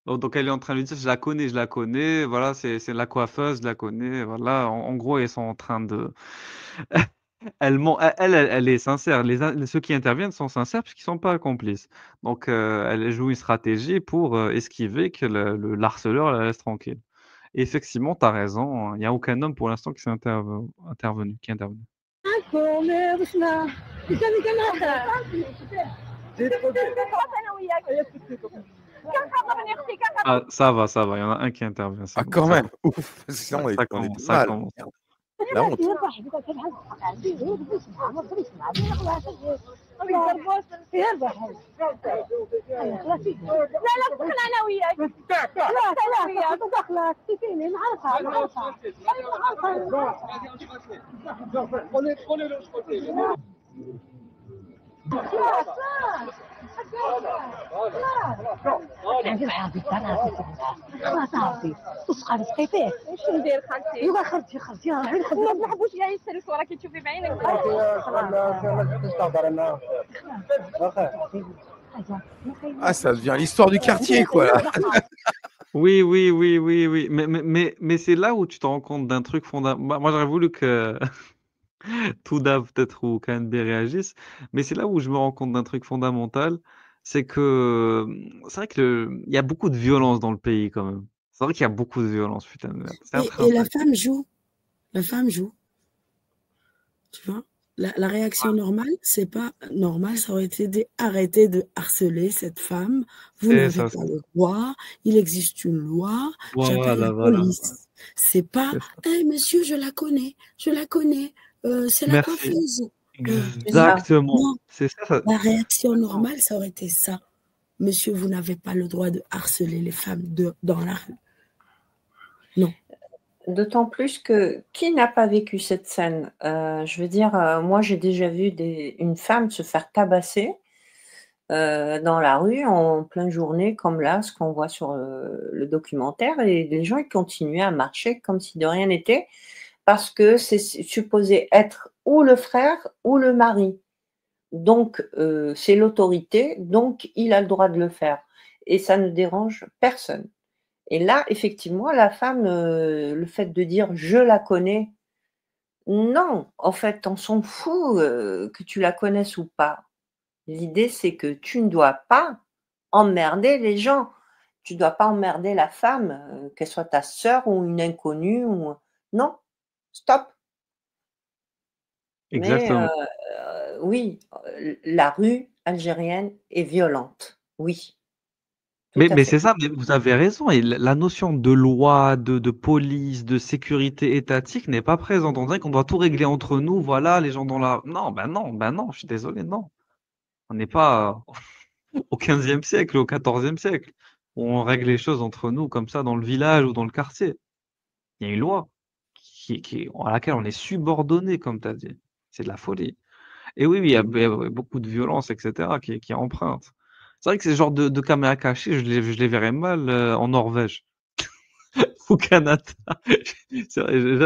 Donc elle est en train de lui dire je la connais, voilà, c'est la coiffeuse, je la connais, voilà. En gros, ils sont en train de. Elle est sincère. Ceux qui interviennent sont sincères puisqu'ils ne sont pas complices. Donc, elle joue une stratégie pour esquiver que le harceleur la laisse tranquille. Et effectivement, tu as raison. Il n'y a aucun homme pour l'instant qui est intervenu. Ah, ça va. Il y en a un qui intervient. Ah, quand même. Ouf. Sinon, Ça on est commence. mal. La honte. عندي بحال خلاص عرفتي وسقى رزقي فيه واش ندير خالتي ايوا خرجي ما نحبوش كاع يسترسوا راكي تشوفي بعينك Ah, ça devient l'histoire du quartier, quoi. Là. Oui, oui, oui, oui, oui. Mais c'est là où tu te rends compte d'un truc fondamental. Moi, j'aurais voulu que Touda peut-être ou KNB réagissent, mais c'est là où je me rends compte d'un truc fondamental, c'est que c'est vrai que il y a beaucoup de violence dans le pays quand même. C'est vrai qu'il y a beaucoup de violence, putain de merde. C'est Et la intrinsèque. femme joue. La femme joue. Tu vois? La réaction normale, c'est pas normal, ça aurait été d'arrêter de harceler cette femme. Vous C'est n'avez ça. pas le droit, il existe une loi, j'appelle la Voilà. police. C'est pas, C'est ça. monsieur, je la connais, c'est la Merci. coiffeuse. Exactement. Non, C'est ça. la réaction normale, ça aurait été ça. Monsieur, vous n'avez pas le droit de harceler les femmes dans la rue. Non. D'autant plus que qui n'a pas vécu cette scène? Je veux dire, moi j'ai déjà vu une femme se faire tabasser dans la rue en pleine journée, comme là, ce qu'on voit sur le documentaire, et les gens ils continuaient à marcher comme si de rien n'était, parce que c'est supposé être ou le frère ou le mari. Donc c'est l'autorité, donc il a le droit de le faire. Et ça ne dérange personne. Et là, effectivement, la femme, le fait de dire « je la connais », non, en fait, on s'en fout que tu la connaisses ou pas. L'idée, c'est que tu ne dois pas emmerder les gens. Tu ne dois pas emmerder la femme, qu'elle soit ta sœur ou une inconnue. Non, stop. Exactement. Mais oui, la rue algérienne est violente, oui. Mais c'est ça, mais vous avez raison. Et la notion de loi, de police, de sécurité étatique n'est pas présente. On dirait qu'on doit tout régler entre nous. Voilà, les gens dans la. Non, je suis désolé, non. On n'est pas au 15e siècle, au 14e siècle, où on règle les choses entre nous comme ça dans le village ou dans le quartier. Il y a une loi à laquelle on est subordonné, comme tu as dit. C'est de la folie. Et oui, il y a beaucoup de violence, etc., qui est empreinte. C'est vrai que ces genres de caméras cachées, je les verrais mal en Norvège, au Canada.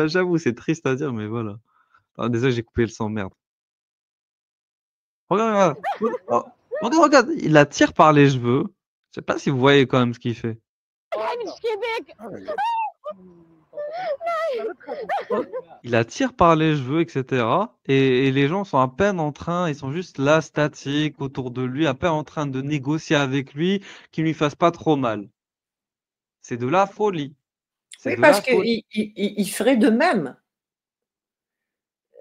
J'avoue, c'est triste à dire, mais voilà. Ah, désolé, j'ai coupé le sang, merde. Regarde, regarde, il la tire par les cheveux. Je sais pas si vous voyez quand même ce qu'il fait. Il la tire par les cheveux, etc. Et les gens sont à peine en train, ils sont juste là, statiques, autour de lui, à peine en train de négocier avec lui, qu'il ne lui fasse pas trop mal. C'est de la folie. Oui, parce qu'il ferait de même.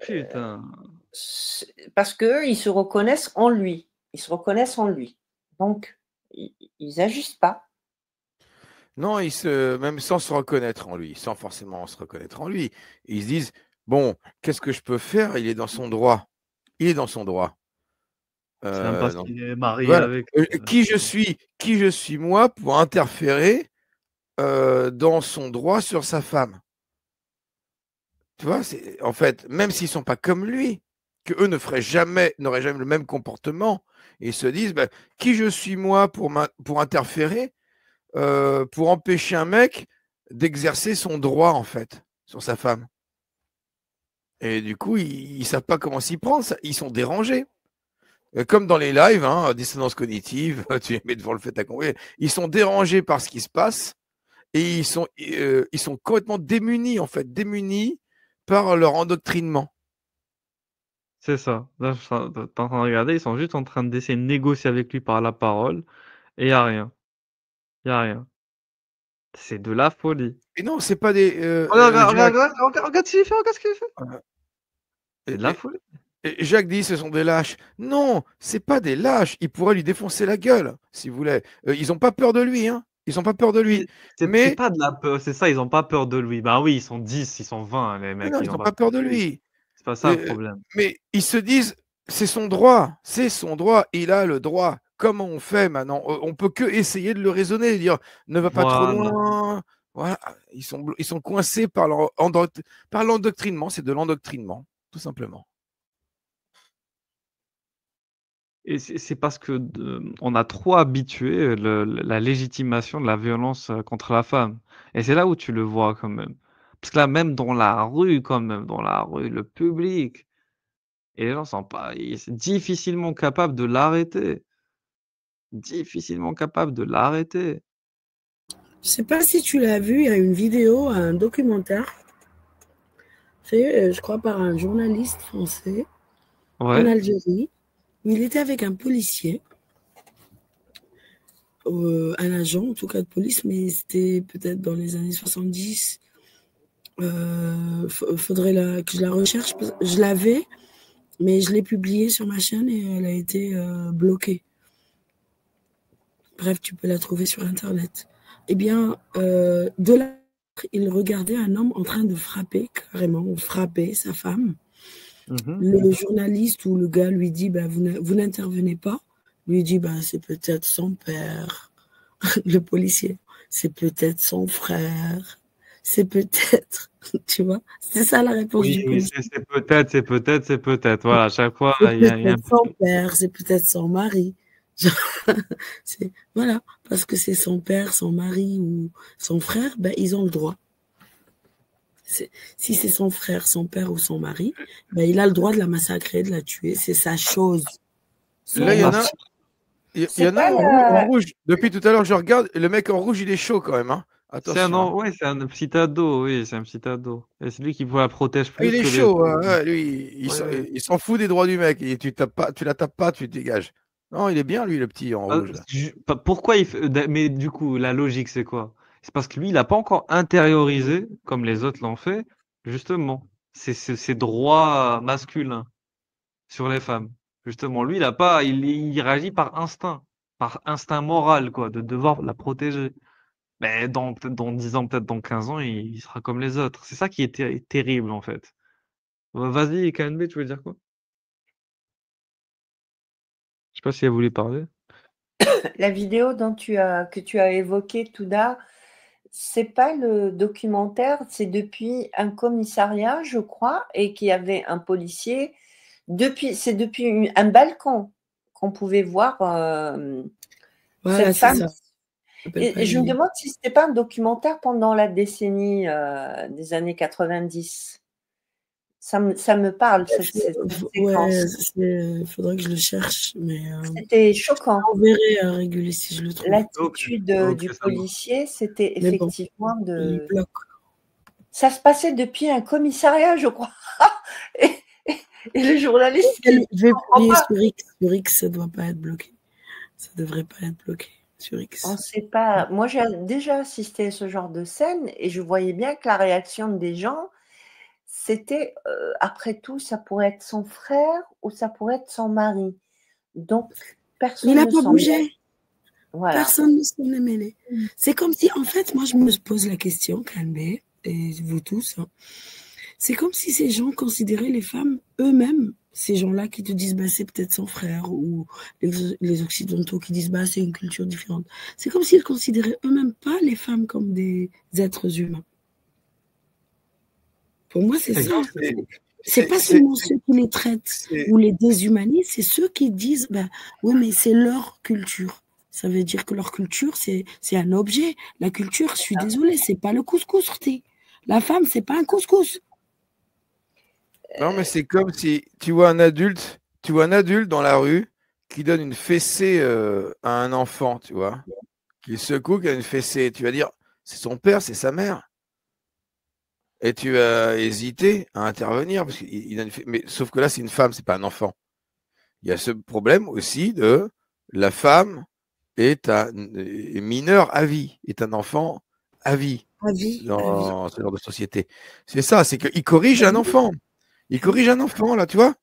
Putain. Parce qu'ils se reconnaissent en lui. Ils se reconnaissent en lui. Donc, ils n'agissent pas. Non, même sans se reconnaître en lui, sans forcément se reconnaître en lui, ils se disent, bon, qu'est-ce que je peux faire? Il est dans son droit. Il est dans son droit. C'est même pas qu'il est marié voilà. avec. Qui je suis moi pour interférer dans son droit sur sa femme? Tu vois, en fait, même s'ils ne sont pas comme lui, qu'eux n'auraient jamais le même comportement, et ils se disent, bah, qui je suis moi pour interférer, pour empêcher un mec d'exercer son droit, en fait, sur sa femme. Et du coup, ils ne savent pas comment s'y prendre, ils sont dérangés. Comme dans les lives, hein, dissonance cognitive, tu les mets devant le fait accompli, ils sont dérangés par ce qui se passe, et ils sont complètement démunis, en fait, démunis par leur endoctrinement. C'est ça. Là, t'es en train de regarder, ils sont juste en train d'essayer de négocier avec lui par la parole, et il n'y a rien. Il n'y a rien. C'est de la folie. Et non, c'est pas des. Regarde ce qu'il fait, regarde ce qu'il fait. C'est de la folie. Et Jacques dit ce sont des lâches. Non, c'est pas des lâches. Ils pourraient lui défoncer la gueule, si vous voulez. Ils n'ont pas peur de lui, hein. Ils n'ont pas peur de lui. C'est pas de la peur, c'est ça, ils n'ont pas peur de lui. Bah oui, ils sont 10, ils sont 20, les mecs. Non, ils n'ont pas peur de lui. C'est pas ça le problème. Mais ils se disent, c'est son droit, il a le droit. Comment on fait maintenant? On peut que essayer de le raisonner, dire ne va pas trop loin. Voilà, ils sont coincés par l'endoctrinement, c'est de l'endoctrinement, tout simplement. Et c'est parce que on a trop habitué la légitimation de la violence contre la femme. Et c'est là où tu le vois quand même. Parce que là, même dans la rue, le public, et les gens sont difficilement capables de l'arrêter. Difficilement capables de l'arrêter. Je sais pas si tu l'as vu, il y a une vidéo, un documentaire fait, je crois, par un journaliste français en Algérie. Il était avec un policier, un agent en tout cas de police, mais c'était peut-être dans les années 70. Faudrait que je la recherche. Je l'avais, mais je l'ai publiée sur ma chaîne et elle a été bloquée. Bref, tu peux la trouver sur Internet. Eh bien, de là, il regardait un homme en train de frapper, carrément, frapper sa femme. Le journaliste ou le gars lui dit vous n'intervenez pas. Lui dit c'est peut-être son père. Le policier, c'est peut-être son frère. C'est peut-être, tu vois, c'est ça la réponse du policier. C'est peut-être. Voilà, à chaque fois, il y a son père, c'est peut-être son mari. Voilà, parce que c'est son père, son mari ou son frère, ils ont le droit. Si c'est son frère, son père ou son mari, il a le droit de la massacrer, de la tuer. C'est sa chose. Là, il y en a en rouge. Depuis tout à l'heure, je regarde. Le mec en rouge, il est chaud quand même. Hein. Attention. C'est un petit ado. Oui, c'est un petit ado. Et c'est lui qui la protège plus. Il est chaud. Lui, il s'en fout des droits du mec. Et tu la tapes pas, tu te dégages. Non, il est bien, lui, le petit en rouge. Là. Pourquoi il fait... Mais du coup, la logique, c'est quoi? C'est parce que lui, il n'a pas encore intériorisé, comme les autres l'ont fait, justement, ses droits masculins sur les femmes. Justement, lui, il réagit par instinct moral, quoi, de devoir la protéger. Mais dans 10 ans, peut-être dans 15 ans, il sera comme les autres. C'est ça qui est terrible, en fait. Vas-y, KNB, tu veux dire quoi? Je sais pas si elle voulait parler. La vidéo que tu as évoquée, Touda, c'est pas le documentaire, c'est depuis un commissariat, je crois, et qu'il y avait un policier. C'est depuis un balcon qu'on pouvait voir cette femme. Et je me demande si ce n'était pas un documentaire pendant la décennie des années 90. Ça me parle, cette séquence. Il faudrait que je le cherche. Mais c'était choquant. On verrait à réguler si je le trouve. L'attitude du policier, c'était effectivement de... Ça se passait depuis un commissariat, je crois. et le journaliste... Je vais publier sur X, ça ne doit pas être bloqué. Ça ne devrait pas être bloqué sur X. On ne sait pas. Moi, j'ai déjà assisté à ce genre de scène et je voyais bien que la réaction des gens, c'était, après tout, ça pourrait être son frère ou ça pourrait être son mari. Donc, personne il n'a pas bougé. Voilà. Personne ne s'en est mêlé. C'est comme si, en fait, moi, je me pose la question, Kalbé, et vous tous, hein, c'est comme si ces gens considéraient les femmes eux-mêmes, ces gens-là qui te disent c'est peut-être son frère, ou les Occidentaux qui disent c'est une culture différente. C'est comme s'ils considéraient eux-mêmes pas les femmes comme des êtres humains. Pour moi, c'est ça. C'est pas seulement ceux qui les traitent ou les déshumanisent, c'est ceux qui disent oui, mais c'est leur culture. Ça veut dire que leur culture, c'est un objet. La culture, je suis désolée, c'est pas le couscous. La femme, c'est pas un couscous. Non, mais c'est comme si tu vois un adulte dans la rue qui donne une fessée à un enfant, tu vois, qui secoue, qui a une fessée. Tu vas dire, c'est son père, c'est sa mère. Et tu vas hésiter à intervenir, parce mais sauf que là, c'est une femme, c'est pas un enfant. Il y a ce problème aussi de la femme est mineur à vie, est un enfant à vie dans ce genre de société. C'est ça, c'est qu'il corrige un enfant. Il corrige un enfant, là, tu vois.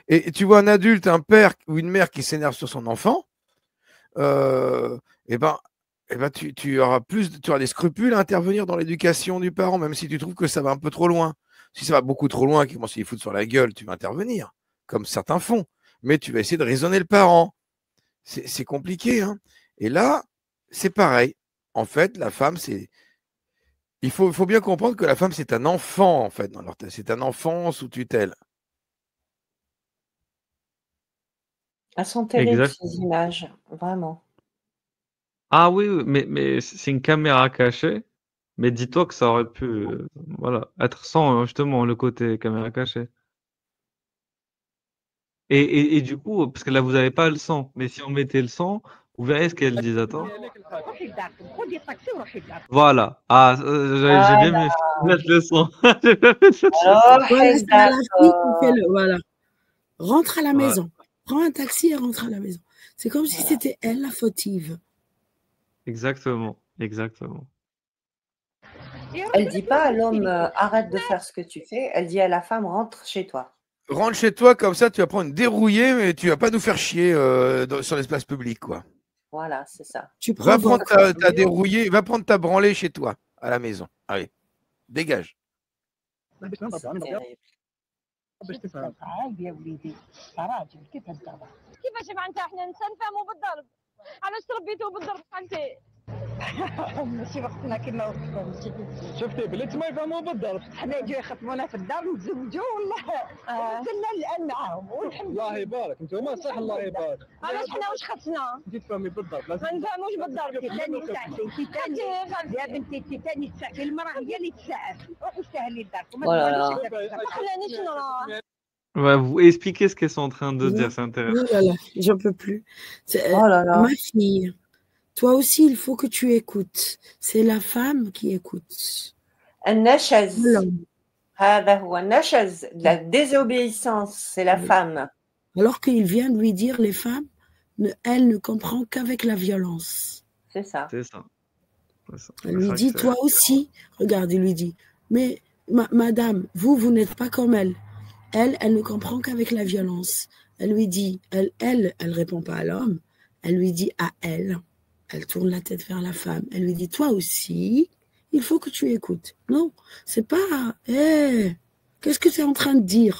Et tu vois un adulte, un père ou une mère qui s'énerve sur son enfant, eh ben, tu auras des scrupules à intervenir dans l'éducation du parent, même si tu trouves que ça va un peu trop loin. Si ça va beaucoup trop loin, qu'il commence à y foutre sur la gueule, tu vas intervenir, comme certains font. Mais tu vas essayer de raisonner le parent. C'est compliqué, hein. Et là, c'est pareil. En fait, la femme, il faut bien comprendre que la femme, c'est un enfant, en fait, dans leur tête. C'est un enfant sous tutelle. Elles sont terribles, Exact. ces images, vraiment. Ah oui, oui, mais c'est une caméra cachée. Mais dis-toi que ça aurait pu voilà, être sans justement le côté caméra cachée. Et du coup, parce que là, vous n'avez pas le son. Mais si on mettait le son, vous verrez ce qu'elles disent. Attends. Voilà. Ah, j'ai bien mis mettre le son. J'ai bien fait cette Alors, Voilà, c'est la fille qui d'accord. fait le. Voilà. Rentre à la Ouais. maison. Prends un taxi et rentre à la maison. C'est comme si c'était elle la fautive. Exactement. Exactement. Elle dit pas à l'homme arrête de faire ce que tu fais. Elle dit à la femme rentre chez toi. Rentre chez toi, comme ça, tu vas prendre une dérouillée, mais tu vas pas nous faire chier sur l'espace public, quoi. Voilà, c'est ça. Tu prends Va prendre votre. ta dérouillée, va prendre ta branlée chez toi, à la maison. Allez, dégage. C'est terrible. باش تفهم عادي يا وليدي راجل كيف الضرب كيفاش معناتها احنا نسان نفهموا بالضرب علاش تربيتوا بالضرب انت ماشي وقتنا كنا وقتكم شفتي بليت ما يفهموا بالضرب حنا يجوا يخطبونا في الدار نتزوجوا والله وصلنا الان معاهم والحمد لله الله يبارك انتم صح الله يبارك علاش حنا واش خصنا انت تفهمي بالضرب لازم ما نفهموش بالضرب ثاني تسعفي يا بنتي ثاني تسعفي المراه هي اللي تسعف روحي استهلي لداركم Oh là là. خلانيش نروح Ouais, vous expliquez ce qu'elles sont en train de dire, c'est intéressant. Oh là là, j'en peux plus. Oh là là. Ma fille, toi aussi, il faut que tu écoutes. C'est la femme qui écoute. النشز L'homme. هذا هو النشز la désobéissance, c'est la femme. Alors qu'il vient de lui dire, les femmes, elle ne comprend qu'avec la violence. C'est ça. C'est ça. C'est ça. Elle C'est lui vrai dit, que toi aussi, regarde, il lui dit, mais madame, vous n'êtes pas comme elle. Elle ne comprend qu'avec la violence. Elle lui dit, elle répond pas à l'homme, elle lui dit à elle. Elle tourne la tête vers la femme. Elle lui dit, toi aussi, il faut que tu écoutes. Non, c'est pas, qu'est-ce que tu es en train de dire?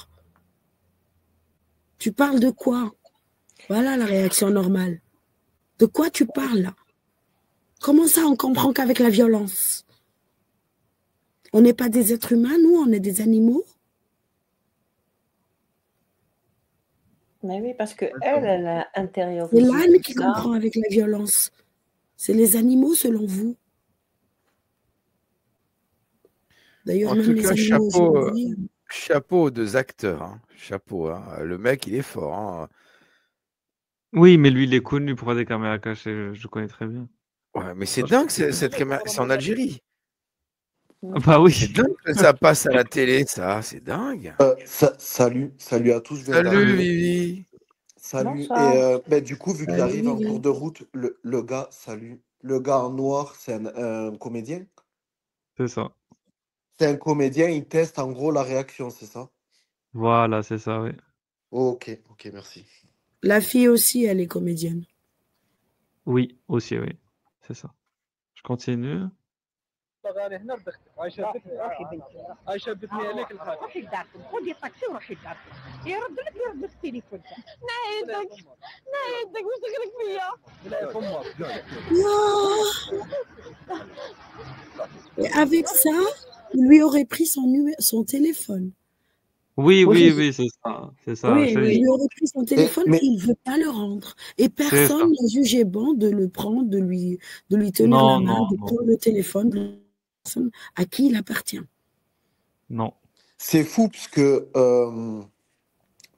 Tu parles de quoi? Voilà la réaction normale. De quoi tu parles là? Comment ça, on comprend qu'avec la violence? On n'est pas des êtres humains, nous, on est des animaux? Mais oui, parce que elle a C'est intériorisé l'âne tout qui ça. comprend avec la violence. C'est les animaux, selon vous. D'ailleurs, En même tout les cas, animaux aujourd'hui. chapeau aux deux acteurs. Hein. Chapeau. Hein. Le mec, il est fort. Hein. Oui, mais lui, il est connu pour des caméras cachées, je le connais très bien. Ouais, mais c'est dingue, cette caméra. C'est en Algérie. Bah oui. C'est dingue que ça passe à la télé, ça. C'est dingue. Salut à tous. Je viens Salut, d'arriver. Vivi. Salut. Bonsoir. Et du coup, vu que Salut, j'arrive en Vivi. cours de route, le gars, le gars en noir, c'est un comédien. C'est ça. C'est un comédien, il teste en gros la réaction, c'est ça? Voilà, c'est ça, oui. Ok, merci. La fille aussi, elle est comédienne. Oui, aussi, oui. C'est ça. Je continue. روحي بنتي روحي لداركم خذي الطاكسي وروحي لداركم يرد لك التليفون نايدك واش دخلك فيا Et avec ça, il lui aurait pris son téléphone. Oui, Oui. c'est ça. C'est ça. Oui, ça y est. oui. Il lui aurait pris son téléphone mais- et il ne veut pas le rendre. Et personne n'a jugé bon de le prendre, de lui tenir Non, la main, non, de non. prendre le téléphone de la personne à qui il appartient. Non. C'est fou parce que,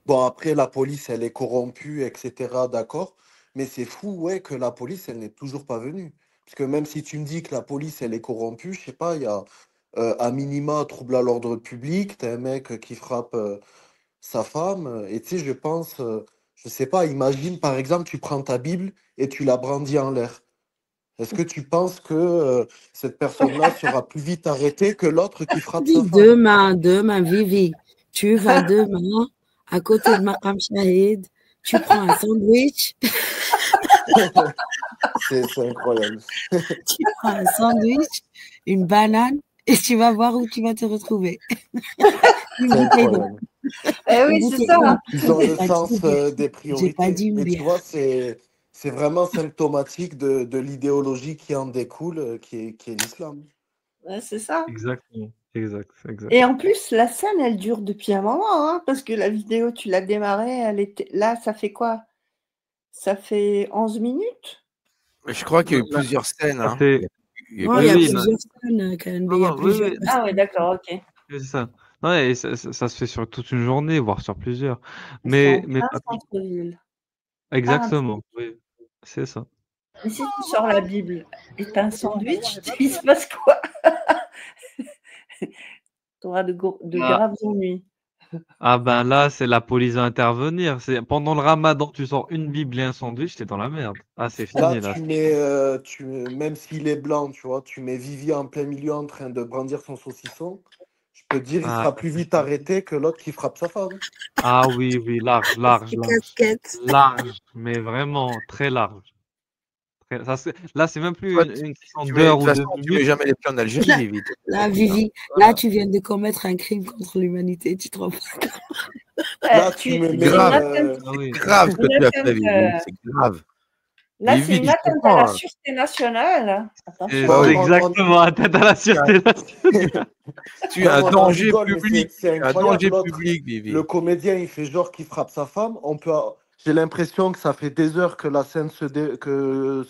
bon, après, la police, elle est corrompue, etc., d'accord, mais c'est fou, ouais, que la police, elle n'est toujours pas venue. Parce que même si tu me dis que la police, elle est corrompue, je sais pas, il y a à minima trouble à l'ordre public, t'as un mec qui frappe sa femme, et tu sais, je pense, je sais pas, imagine, par exemple, tu prends ta Bible et tu la brandis en l'air. Est-ce que tu penses que cette personne-là sera plus vite arrêtée que l'autre qui frappe sa Dis femme? demain, Vivi, tu vas demain à côté de Maqam Shahid, tu prends un sandwich C'est incroyable. Tu prends un sandwich, une banane, et tu vas voir où tu vas te retrouver. C'est incroyable. Eh oui, c'est ça. Ils ont le sens des J'ai priorités. pas dit une Et tu bière. vois, c'est vraiment symptomatique de l'idéologie qui en découle, qui est l'islam. Ouais, c'est ça. Exactement. Exact. Et en plus, la scène, elle dure depuis un moment, hein, parce que la vidéo, tu l'as démarrée, elle était là, ça fait quoi? Ça fait 11 minutes? Mais je crois qu'il y a eu plusieurs scènes. Ça Hein. fait- Il y a plusieurs scènes, Kalenbe, il y a plusieurs. Ah oui, d'accord, ok. C'est ça. Ouais, et ça se fait sur toute une journée, voire sur plusieurs. C'est Mais en plein centre-ville. exactement, oui, c'est ça. Mais si tu sors la Bible et t'as un sandwich, il se passe quoi? Tu auras de graves ennuis. Ah ben là, c'est la police va intervenir. Pendant le ramadan, tu sors une Bible et un sandwich, t'es dans la merde. Ah, c'est fini Là, là. même s'il est blanc, tu vois, tu mets Vivi en plein milieu en train de brandir son saucisson, je peux te dire, il sera plus vite arrêté que l'autre qui frappe sa femme. Ah oui, large, mais vraiment très large. Là, c'est même plus une question d'heure ou de minutes. Tu mets jamais les pieds en Algérie, Vivi. Là, Vivi, là, tu viens de commettre un crime contre l'humanité, tu te rends pas compte. Là, tu me mets... grave ce que tu as fait, Vivi, c'est grave. Là, c'est une atteinte à la sûreté nationale. Attention. Exactement, atteinte à la sûreté nationale. Tu es un danger public. Un danger public, Vivi. Le comédien, il fait genre qu'il frappe sa femme. J'ai l'impression que ça fait des heures que la scène se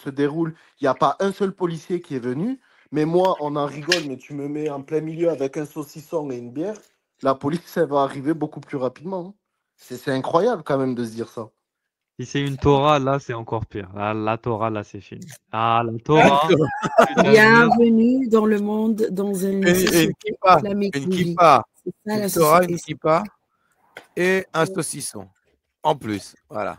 déroule. Il n'y a pas un seul policier qui est venu. Mais moi, on en rigole, mais tu me mets en plein milieu avec un saucisson et une bière. La police, elle va arriver beaucoup plus rapidement. C'est incroyable quand même de se dire ça. Si c'est une Torah, là, c'est encore pire. La Torah, là, c'est fini. Ah, la Torah. Bienvenue dans le monde, dans une société islamique. Une kippa, une Torah, une kippa et un saucisson. En plus, voilà.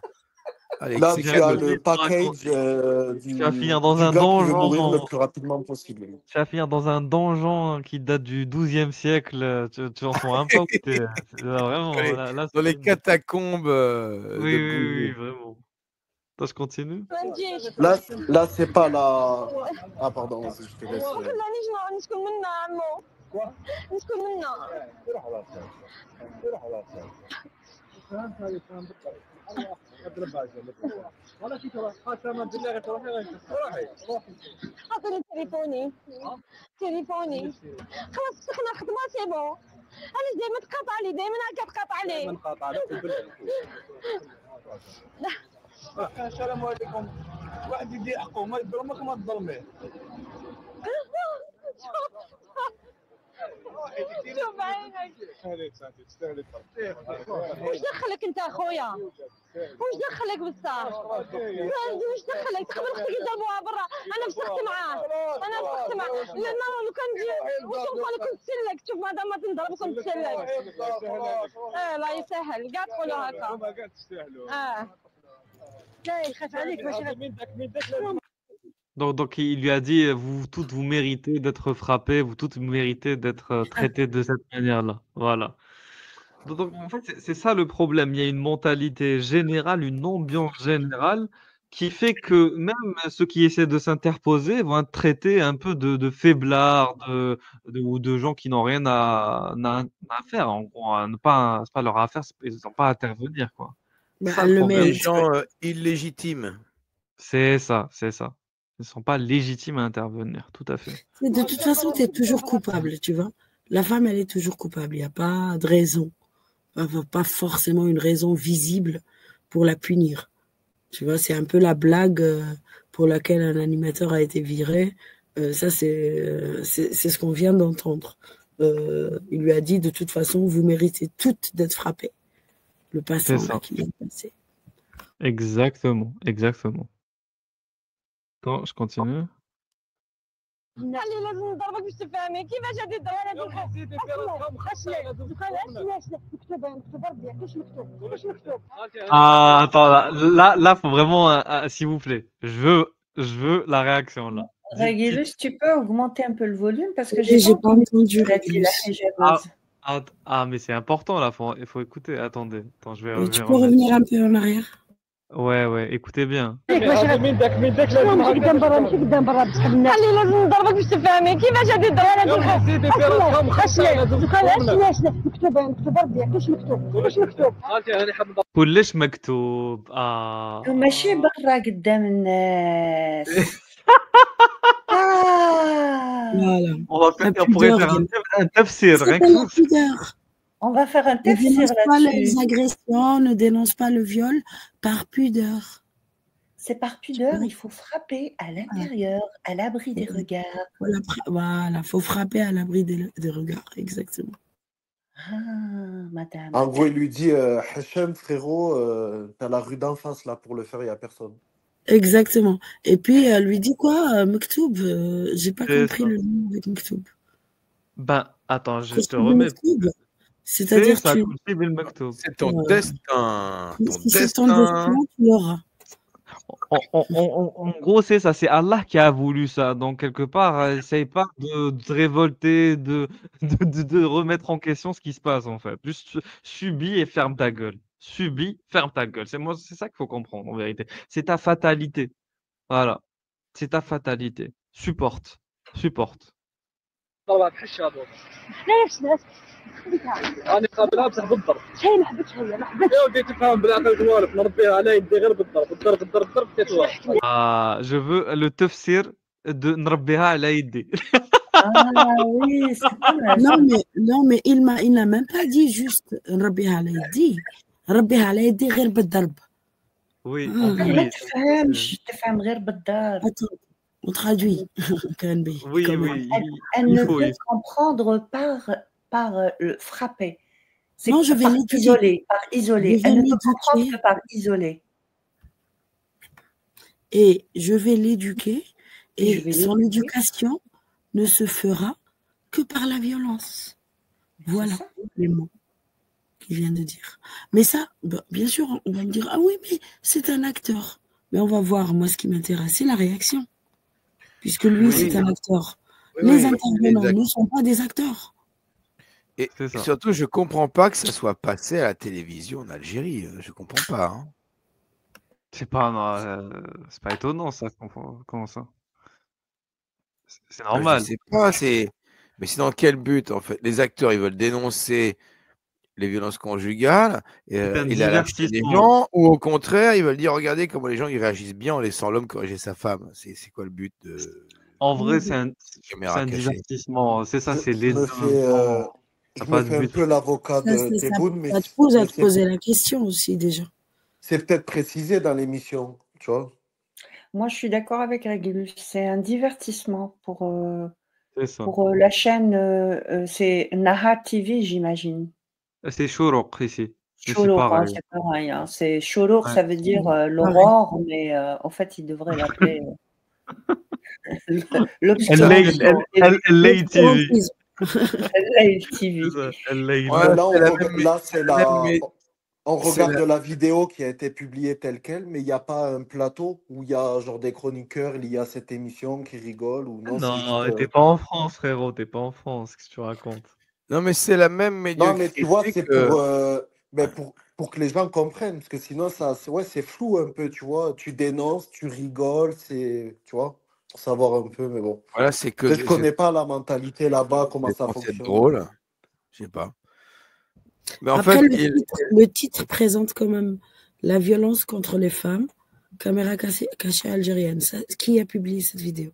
Allez, là, tu as le package tu vas finir dans un donjon le plus rapidement possible. Tu vas finir dans un donjon qui date du XIIe siècle. Tu en sens un peu. Vraiment. Là, dans les catacombes. Oui, vraiment. Toi, je continue. Là, c'est pas la. Ah, pardon, je te laisse. عطيني تليفوني خلاص سخنا الخدمه سي بون انا دائما تقاطع لي دائما كتقاطع لي السلام عليكم واحد يدي حقه ما يظلمك ما تظلميه شوف عينك واش دخلك انت اخويا واش دخلك بصح واش دخلك تقبل اختك يضربوها برا انا فسخت معاه لا لو كان نجي واش نقول لك كنت تسلك شوف مادام ما تنضرب كنت تسلك لا يسهل كاع تقولوا هكا كاع تستاهلوا لا يخاف عليك ماشي Donc, il lui a dit, vous toutes vous méritez d'être frappées, vous toutes vous méritez d'être traitées de cette manière-là. Voilà. Donc, en fait, c'est ça le problème. Il y a une mentalité générale, une ambiance générale qui fait que même ceux qui essaient de s'interposer vont être traités un peu de faiblards ou de gens qui n'ont rien à faire. En gros, c'est pas leur affaire, ils n'ont pas à intervenir, quoi. Les gens illégitimes. C'est ça. Ils ne sont pas légitimes à intervenir, tout à fait. De toute façon, tu es toujours coupable, tu vois. La femme, elle est toujours coupable. Il n'y a pas de raison. Pas forcément une raison visible pour la punir. Tu vois, c'est un peu la blague pour laquelle un animateur a été viré. Ça, c'est ce qu'on vient d'entendre. Il lui a dit, de toute façon, vous méritez toutes d'être frappées. Le passant là, qui vient de passer. Exactement. Attends, je continue. اللي لازم نضربك باش تفهمي كيفاش غادي الدراري Ah, attends, là, faut vraiment, s'il vous plaît, je veux la réaction là. Régulus, tu peux augmenter un peu le volume parce que j'ai pas entendu. Ah, mais c'est important là, il faut écouter. Attendez, je vais. Tu peux revenir un peu en arrière. Ouais, écoutez bien. من داك شنو نمشي قدام برا نمشي قدام برا بسحب الناس خلي لازم نضربك باش تفهمي كيفاش غادي علاش مكتوب ربي كلش مكتوب كلش مكتوب. ماشي برا قدام الناس. Voilà. On pourrait faire un tafsir. On va faire un tafsir là-dessus. Ne dénonce pas les là-dessus. agressions, ne dénonce pas le viol par pudeur. C'est par pudeur, il faut frapper à l'intérieur, à l'abri des regards. Voilà, faut frapper à l'abri des regards, exactement. Madame. En gros, il lui dit Hachem, frérot, t'as la rue d'en face là pour le faire, il n'y a personne. Exactement. Et puis, elle lui dit quoi Mektoub, j'ai pas compris le nom avec Mektoub. Ben, attends, je te remets. C'est-à-dire que c'est ton destin. C'est ton destin, tu l'auras. En gros, c'est ça, c'est Allah qui a voulu ça. Donc, quelque part, essaye pas de te révolter, de remettre en question ce qui se passe, en fait. Juste subis et ferme ta gueule. Subis, ferme ta gueule. C'est ça qu'il faut comprendre, en vérité. C'est ta fatalité. Voilà. C'est ta fatalité. Supporte. انا قابلها بصح بالضرب شي ما حبتش هي ما حبتش يا ودي تفهم بالعقل توالف نربيها على يدي غير بالضرب تتوالف je veux le tafsir de نربيها على يدي. Oui, c'est pas mal. Non mais il n'a même pas dit juste نربيها على يدي نربيها على يدي غير بالضرب. Oui. ما تفهم غير بالضرب. On traduit. Oui. Elle ne peut comprendre par le frapper. Non, je vais isoler. Elle ne peut comprendre que par isoler. Et je vais l'éduquer. Et son éducation ne se fera que par la violence. Voilà les mots qu'il vient de dire. Mais ça, bien sûr, on va me dire, ah oui, mais c'est un acteur. Mais on va voir, moi, ce qui m'intéresse, c'est la réaction. Puisque lui, c'est un acteur. Les intervenants ne sont pas des acteurs. Et surtout, je ne comprends pas que ça soit passé à la télévision en Algérie. Je ne comprends pas. Hein. C'est pas étonnant, ça. Comment ça? C'est normal. Je sais pas, mais c'est dans quel but, en fait? Les acteurs, ils veulent dénoncer les violences conjugales et l'alarmer des gens, ou au contraire, ils veulent dire, regardez comment les gens ils réagissent bien en laissant l'homme corriger sa femme. C'est quoi le but de... En vrai, c'est un divertissement. C'est ça, c'est les deux. Je me fais un peu l'avocat de Tebboune, mais ça te pose à te poser la question aussi déjà. C'est peut-être précisé dans l'émission, tu vois. Moi, je suis d'accord avec Régulus. C'est un divertissement pour la chaîne. C'est Nahar TV, j'imagine. C'est Chourouk ici. Chourouk, c'est pareil. Hein. C'est Chourouk, ça veut dire l'aurore, mais en fait, il devrait l'appeler l'obscurantisme. On regarde la vidéo qui a été publiée telle quelle, mais il n'y a pas un plateau où il y a genre des chroniqueurs, il y a cette émission qui rigole ou non. Non, t'es pas en France, frérot, t'es pas en France, qu'est-ce que tu racontes? Non, mais c'est la même médiocrité. Non, mais tu vois, c'est pour que les gens comprennent, parce que sinon, c'est flou un peu, tu vois. Tu dénonces, tu rigoles, tu vois, pour savoir un peu, mais bon. Voilà, c'est que je connais pas la mentalité là-bas, comment ça fonctionne. C'est drôle, je sais pas. Mais en Après, fait, le titre présente quand même la violence contre les femmes, caméra cachée algérienne. Qui a publié cette vidéo?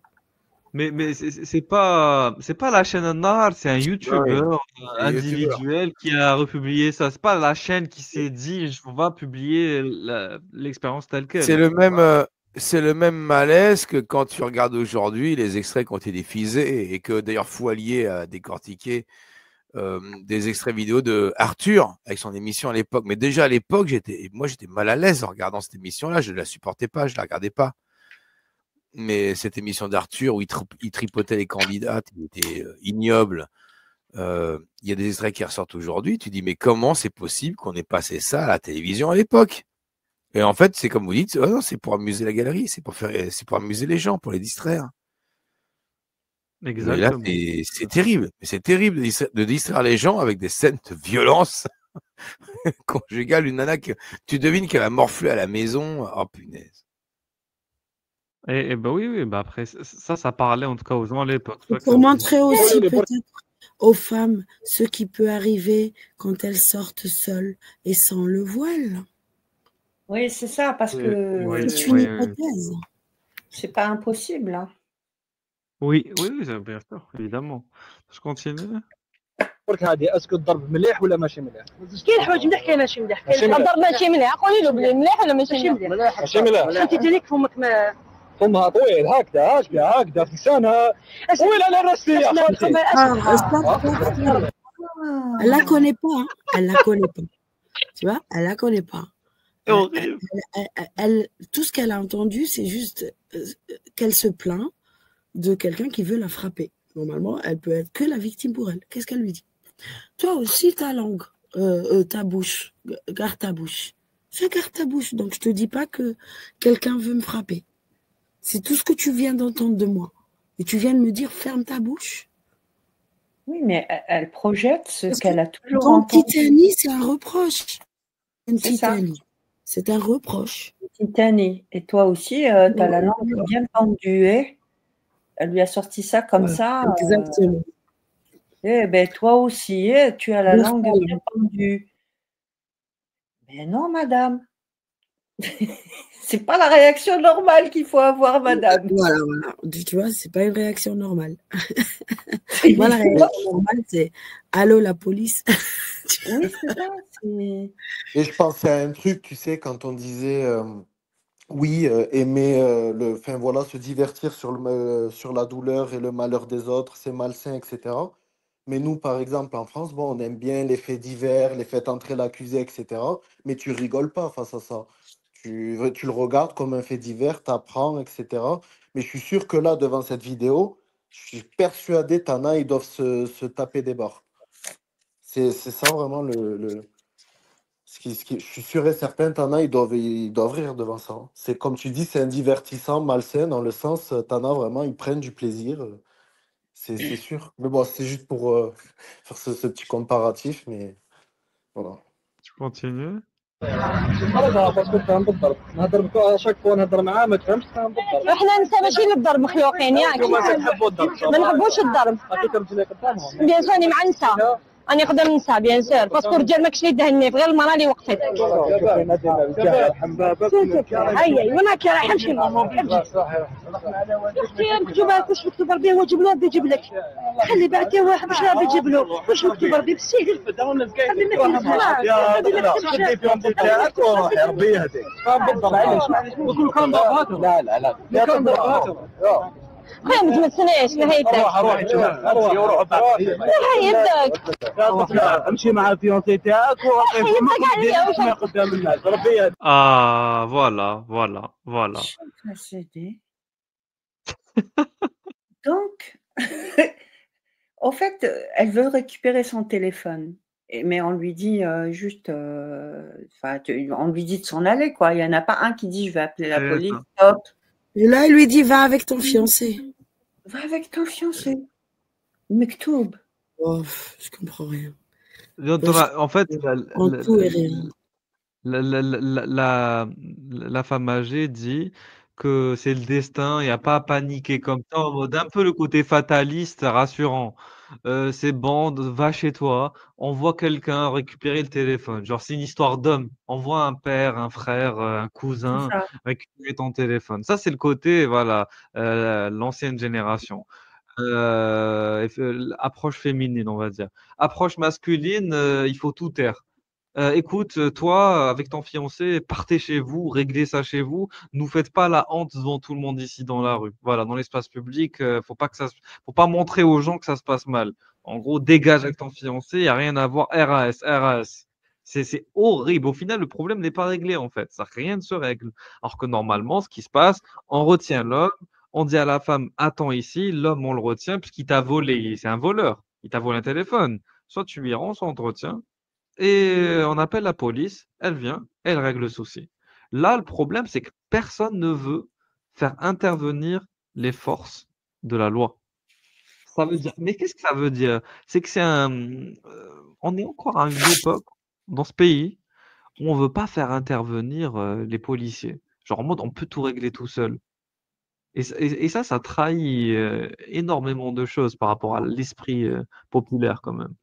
Mais c'est pas la chaîne An-Nahar, c'est un youtubeur individuel qui a republié ça. C'est pas la chaîne qui s'est dit je vais publier l'expérience telle quelle. C'est le même malaise que quand tu regardes aujourd'hui les extraits qui ont été diffusés et que d'ailleurs Foualier a décortiqué des extraits vidéo de Arthur avec son émission à l'époque. Mais déjà à l'époque, j'étais mal à l'aise en regardant cette émission-là. Je ne la supportais pas, je ne la regardais pas. Mais cette émission d'Arthur où il tripotait les candidates, il était ignoble. Il y a des extraits qui ressortent aujourd'hui. Tu dis, mais comment c'est possible qu'on ait passé ça à la télévision à l'époque? Et en fait, c'est comme vous dites, oh non, c'est pour amuser la galerie, c'est pour amuser les gens, pour les distraire. Exactement. Là, c'est terrible. C'est terrible de distraire les gens avec des scènes de violence. conjugale, une nana que tu devines qu'elle a morflé à la maison. Oh punaise. Et bah oui, bah après, ça parlait en tout cas aux gens à l'époque. Pour montrer aussi peut-être aux femmes ce qui peut arriver quand elles sortent seules et sans le voile. Oui, c'est ça, parce que c'est une hypothèse. C'est pas impossible. Hein. Oui, bien sûr, évidemment. Je continue. هذه اسكو الضرب مليح ولا ماشي مليح؟ كاين حوايج مليح كاين ماشي مليح كاين الضرب ماشي مليح قولي له بلي مليح ولا ماشي مليح ماشي مليح انت تانيك فمك ما فمها طويل هكذا في لسانها طويل على راسي يا خالتي. Elle la connaît pas, hein. Elle la connaît pas. Tu vois, elle la connaît pas. Tout ce qu'elle a entendu, c'est juste qu'elle se plaint de quelqu'un qui veut la frapper. Normalement, elle peut être que la victime pour elle. Qu'est-ce qu'elle lui dit? Toi aussi, ta langue, ta bouche, garde ta bouche. Garde ta bouche. Donc, je te dis pas que quelqu'un veut me frapper. C'est tout ce que tu viens d'entendre de moi. Et tu viens de me dire, ferme ta bouche. Oui, mais elle projette ce qu'elle a toujours dans entendu. Titanie, c'est un reproche. C'est un reproche. Titanie. Et toi aussi, tu as la langue bien pendue. Elle lui a sorti ça comme ça. Exactement. Ben, toi aussi, tu as la langue bien pendue. Mais non, madame. C'est pas la réaction normale qu'il faut avoir, madame. Voilà. Tu vois, c'est pas une réaction normale. Moi, la réaction normale, c'est allô, la police. Oui, c'est ça. Et je pensais à un truc, tu sais, quand on disait aimer se divertir sur la douleur et le malheur des autres, c'est malsain, etc. Mais nous, par exemple, en France, on aime bien les faits divers, les faits entrer l'accusé, etc. Mais tu rigoles pas face à ça. Tu le regardes comme un fait divers, tu apprends, etc. Mais je suis sûr que là, devant cette vidéo, je suis persuadé, Tana, ils doivent se taper des barres. C'est ça vraiment je suis sûr et certain, Tana, ils doivent rire devant ça. C'est comme tu dis, c'est un divertissant malsain dans le sens, Tana, vraiment, ils prennent du plaisir. C'est sûr. Mais bon, c'est juste pour faire ce petit comparatif, mais voilà. Tu continues? خلاص باسكو تفهم بالضرب نهضر شاك فوا نهضر معاه ما تفهمش تفهم بالضرب احنا نسا ماشي للضرب مخلوقين ياك ما نحبوا الضرب ما نحبوش الضرب بيان سور راني مع النساء راني نقدر ننسى بيان سور باسكو الرجال ماكش اللي يدهني غير المراه اللي وقفت هيا وانا كي رايحه نمشي اختي مكتوبه واش مكتوب ربي هو جيب له ربي يجيب لك خلي بعتي واحد باش ربي يجيب له واش مكتوب ربي بالسيد خدي في عمدي تاعك وروحي ربي يهديك بالضبط وكل كان ضربات لا كان ضربات خويا ما تمسنيش نهايتك امشي مع الفيونسي تاعك وروحي قدام الناس ربي يهديك Voilà. Donc, en fait, elle veut récupérer son téléphone. Mais on lui dit on lui dit de s'en aller, quoi. Il n'y en a pas un qui dit je vais appeler la police, stop. Et là, il lui dit va avec ton fiancé. Va avec ton fiancé. Mektoub. Oh, je comprends rien. En fait, tout et rien. La femme âgée dit que c'est le destin, il n'y a pas à paniquer comme ça, en mode un peu le côté fataliste, rassurant. C'est bon, va chez toi, envoie quelqu'un récupérer le téléphone. Genre, c'est une histoire d'homme. Envoie un père, un frère, un cousin récupérer ton téléphone. Ça, c'est le côté, voilà, l'ancienne génération. Approche féminine, on va dire. Approche masculine, il faut tout taire. Écoute, toi, avec ton fiancé, partez chez vous, réglez ça chez vous. Nous faites pas la honte devant tout le monde ici dans la rue. Voilà, dans l'espace public, faut pas montrer aux gens que ça se passe mal. En gros, dégage avec ton fiancé, il n'y a rien à voir. RAS. C'est horrible. Au final, le problème n'est pas réglé en fait. Ça, rien ne se règle. Alors que normalement, ce qui se passe, on retient l'homme, on dit à la femme, attends ici, l'homme, on le retient puisqu'il t'a volé. C'est un voleur. Il t'a volé un téléphone. Soit tu lui rends, soit on te retient. Et on appelle la police, elle vient, elle règle le souci. Là, le problème, c'est que personne ne veut faire intervenir les forces de la loi. Ça veut dire, mais qu'est-ce que ça veut dire? C'est que on est encore à une époque dans ce pays où on veut pas faire intervenir les policiers. Genre en mode on peut tout régler tout seul. Et ça trahit énormément de choses par rapport à l'esprit populaire quand même.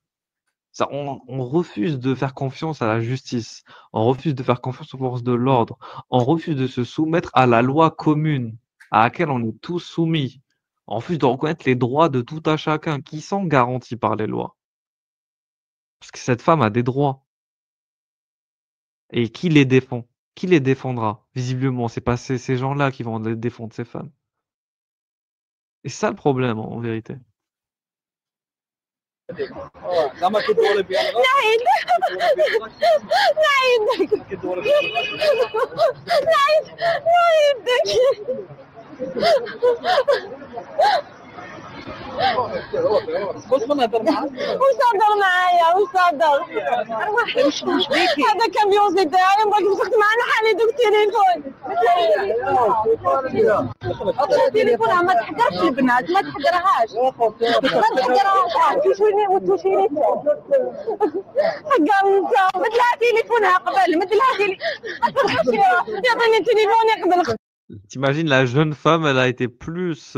Ça, on refuse de faire confiance à la justice, on refuse de faire confiance aux forces de l'ordre, on refuse de se soumettre à la loi commune à laquelle on est tous soumis. On refuse de reconnaître les droits de tout à chacun qui sont garantis par les lois. Parce que cette femme a des droits. Et qui les défend? Qui les défendra? Visiblement, c'est pas ces gens-là qui vont défendre ces femmes. Et c'est ça le problème en vérité. وش نهضر معايا وش نهضر هذا كان بيوزي تاعي بغيت مسكت معنا حالي دوك التليفون التليفون ما تحضرش البنات ما تحضرهاش ما تحضرهاش توشيني حقا انت مثلها تليفونها قبل مثلها يعطيني تليفوني قبل. T'imagines, la jeune femme, elle a été plus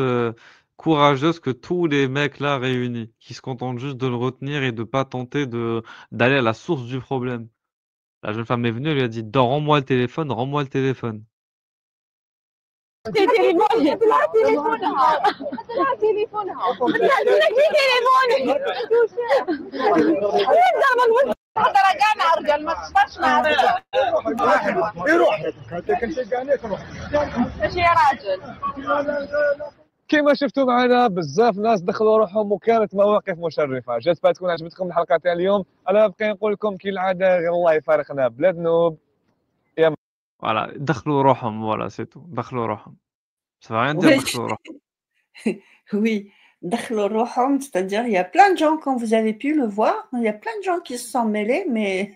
courageuse que tous les mecs là réunis, qui se contentent juste de le retenir et de pas tenter d'aller à la source du problème. La jeune femme est venue, elle lui a dit rends-moi le téléphone, rends-moi le téléphone. كما شفتوا معنا بزاف ناس دخلوا روحهم وكانت مواقف مشرفه. جات تكون عجبتكم الحلقه تاع اليوم. انا بقى نقول لكم كالعاده غير الله يفارقنا بلا ذنوب. Voilà, دخلوا روحهم, voilà, c'est tout. دخلوا روحهم. Ça veut rien dire دخلوا روحهم. Oui, دخلوا روحهم, c'est-à-dire il y a plein de gens, quand vous avez pu le voir, il y a plein de gens qui se sont mêlés, mais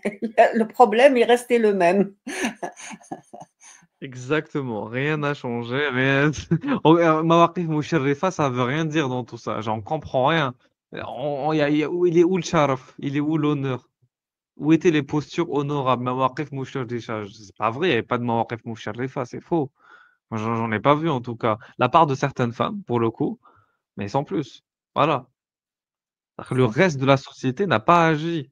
le problème est resté le même. Exactement, rien n'a changé, rien. Mawaqif Moucherifa, ça veut rien dire dans tout ça. J'en comprends rien. Il est où le sharaf? Il est où l'honneur? Où étaient les postures honorables? Mawaqif Moucherifa, c'est pas vrai, il n'y avait pas de Mawaqif Moucherifa, c'est faux. Moi, j'en ai pas vu en tout cas. La part de certaines femmes, pour le coup, mais sans plus. Voilà. Le reste de la société n'a pas agi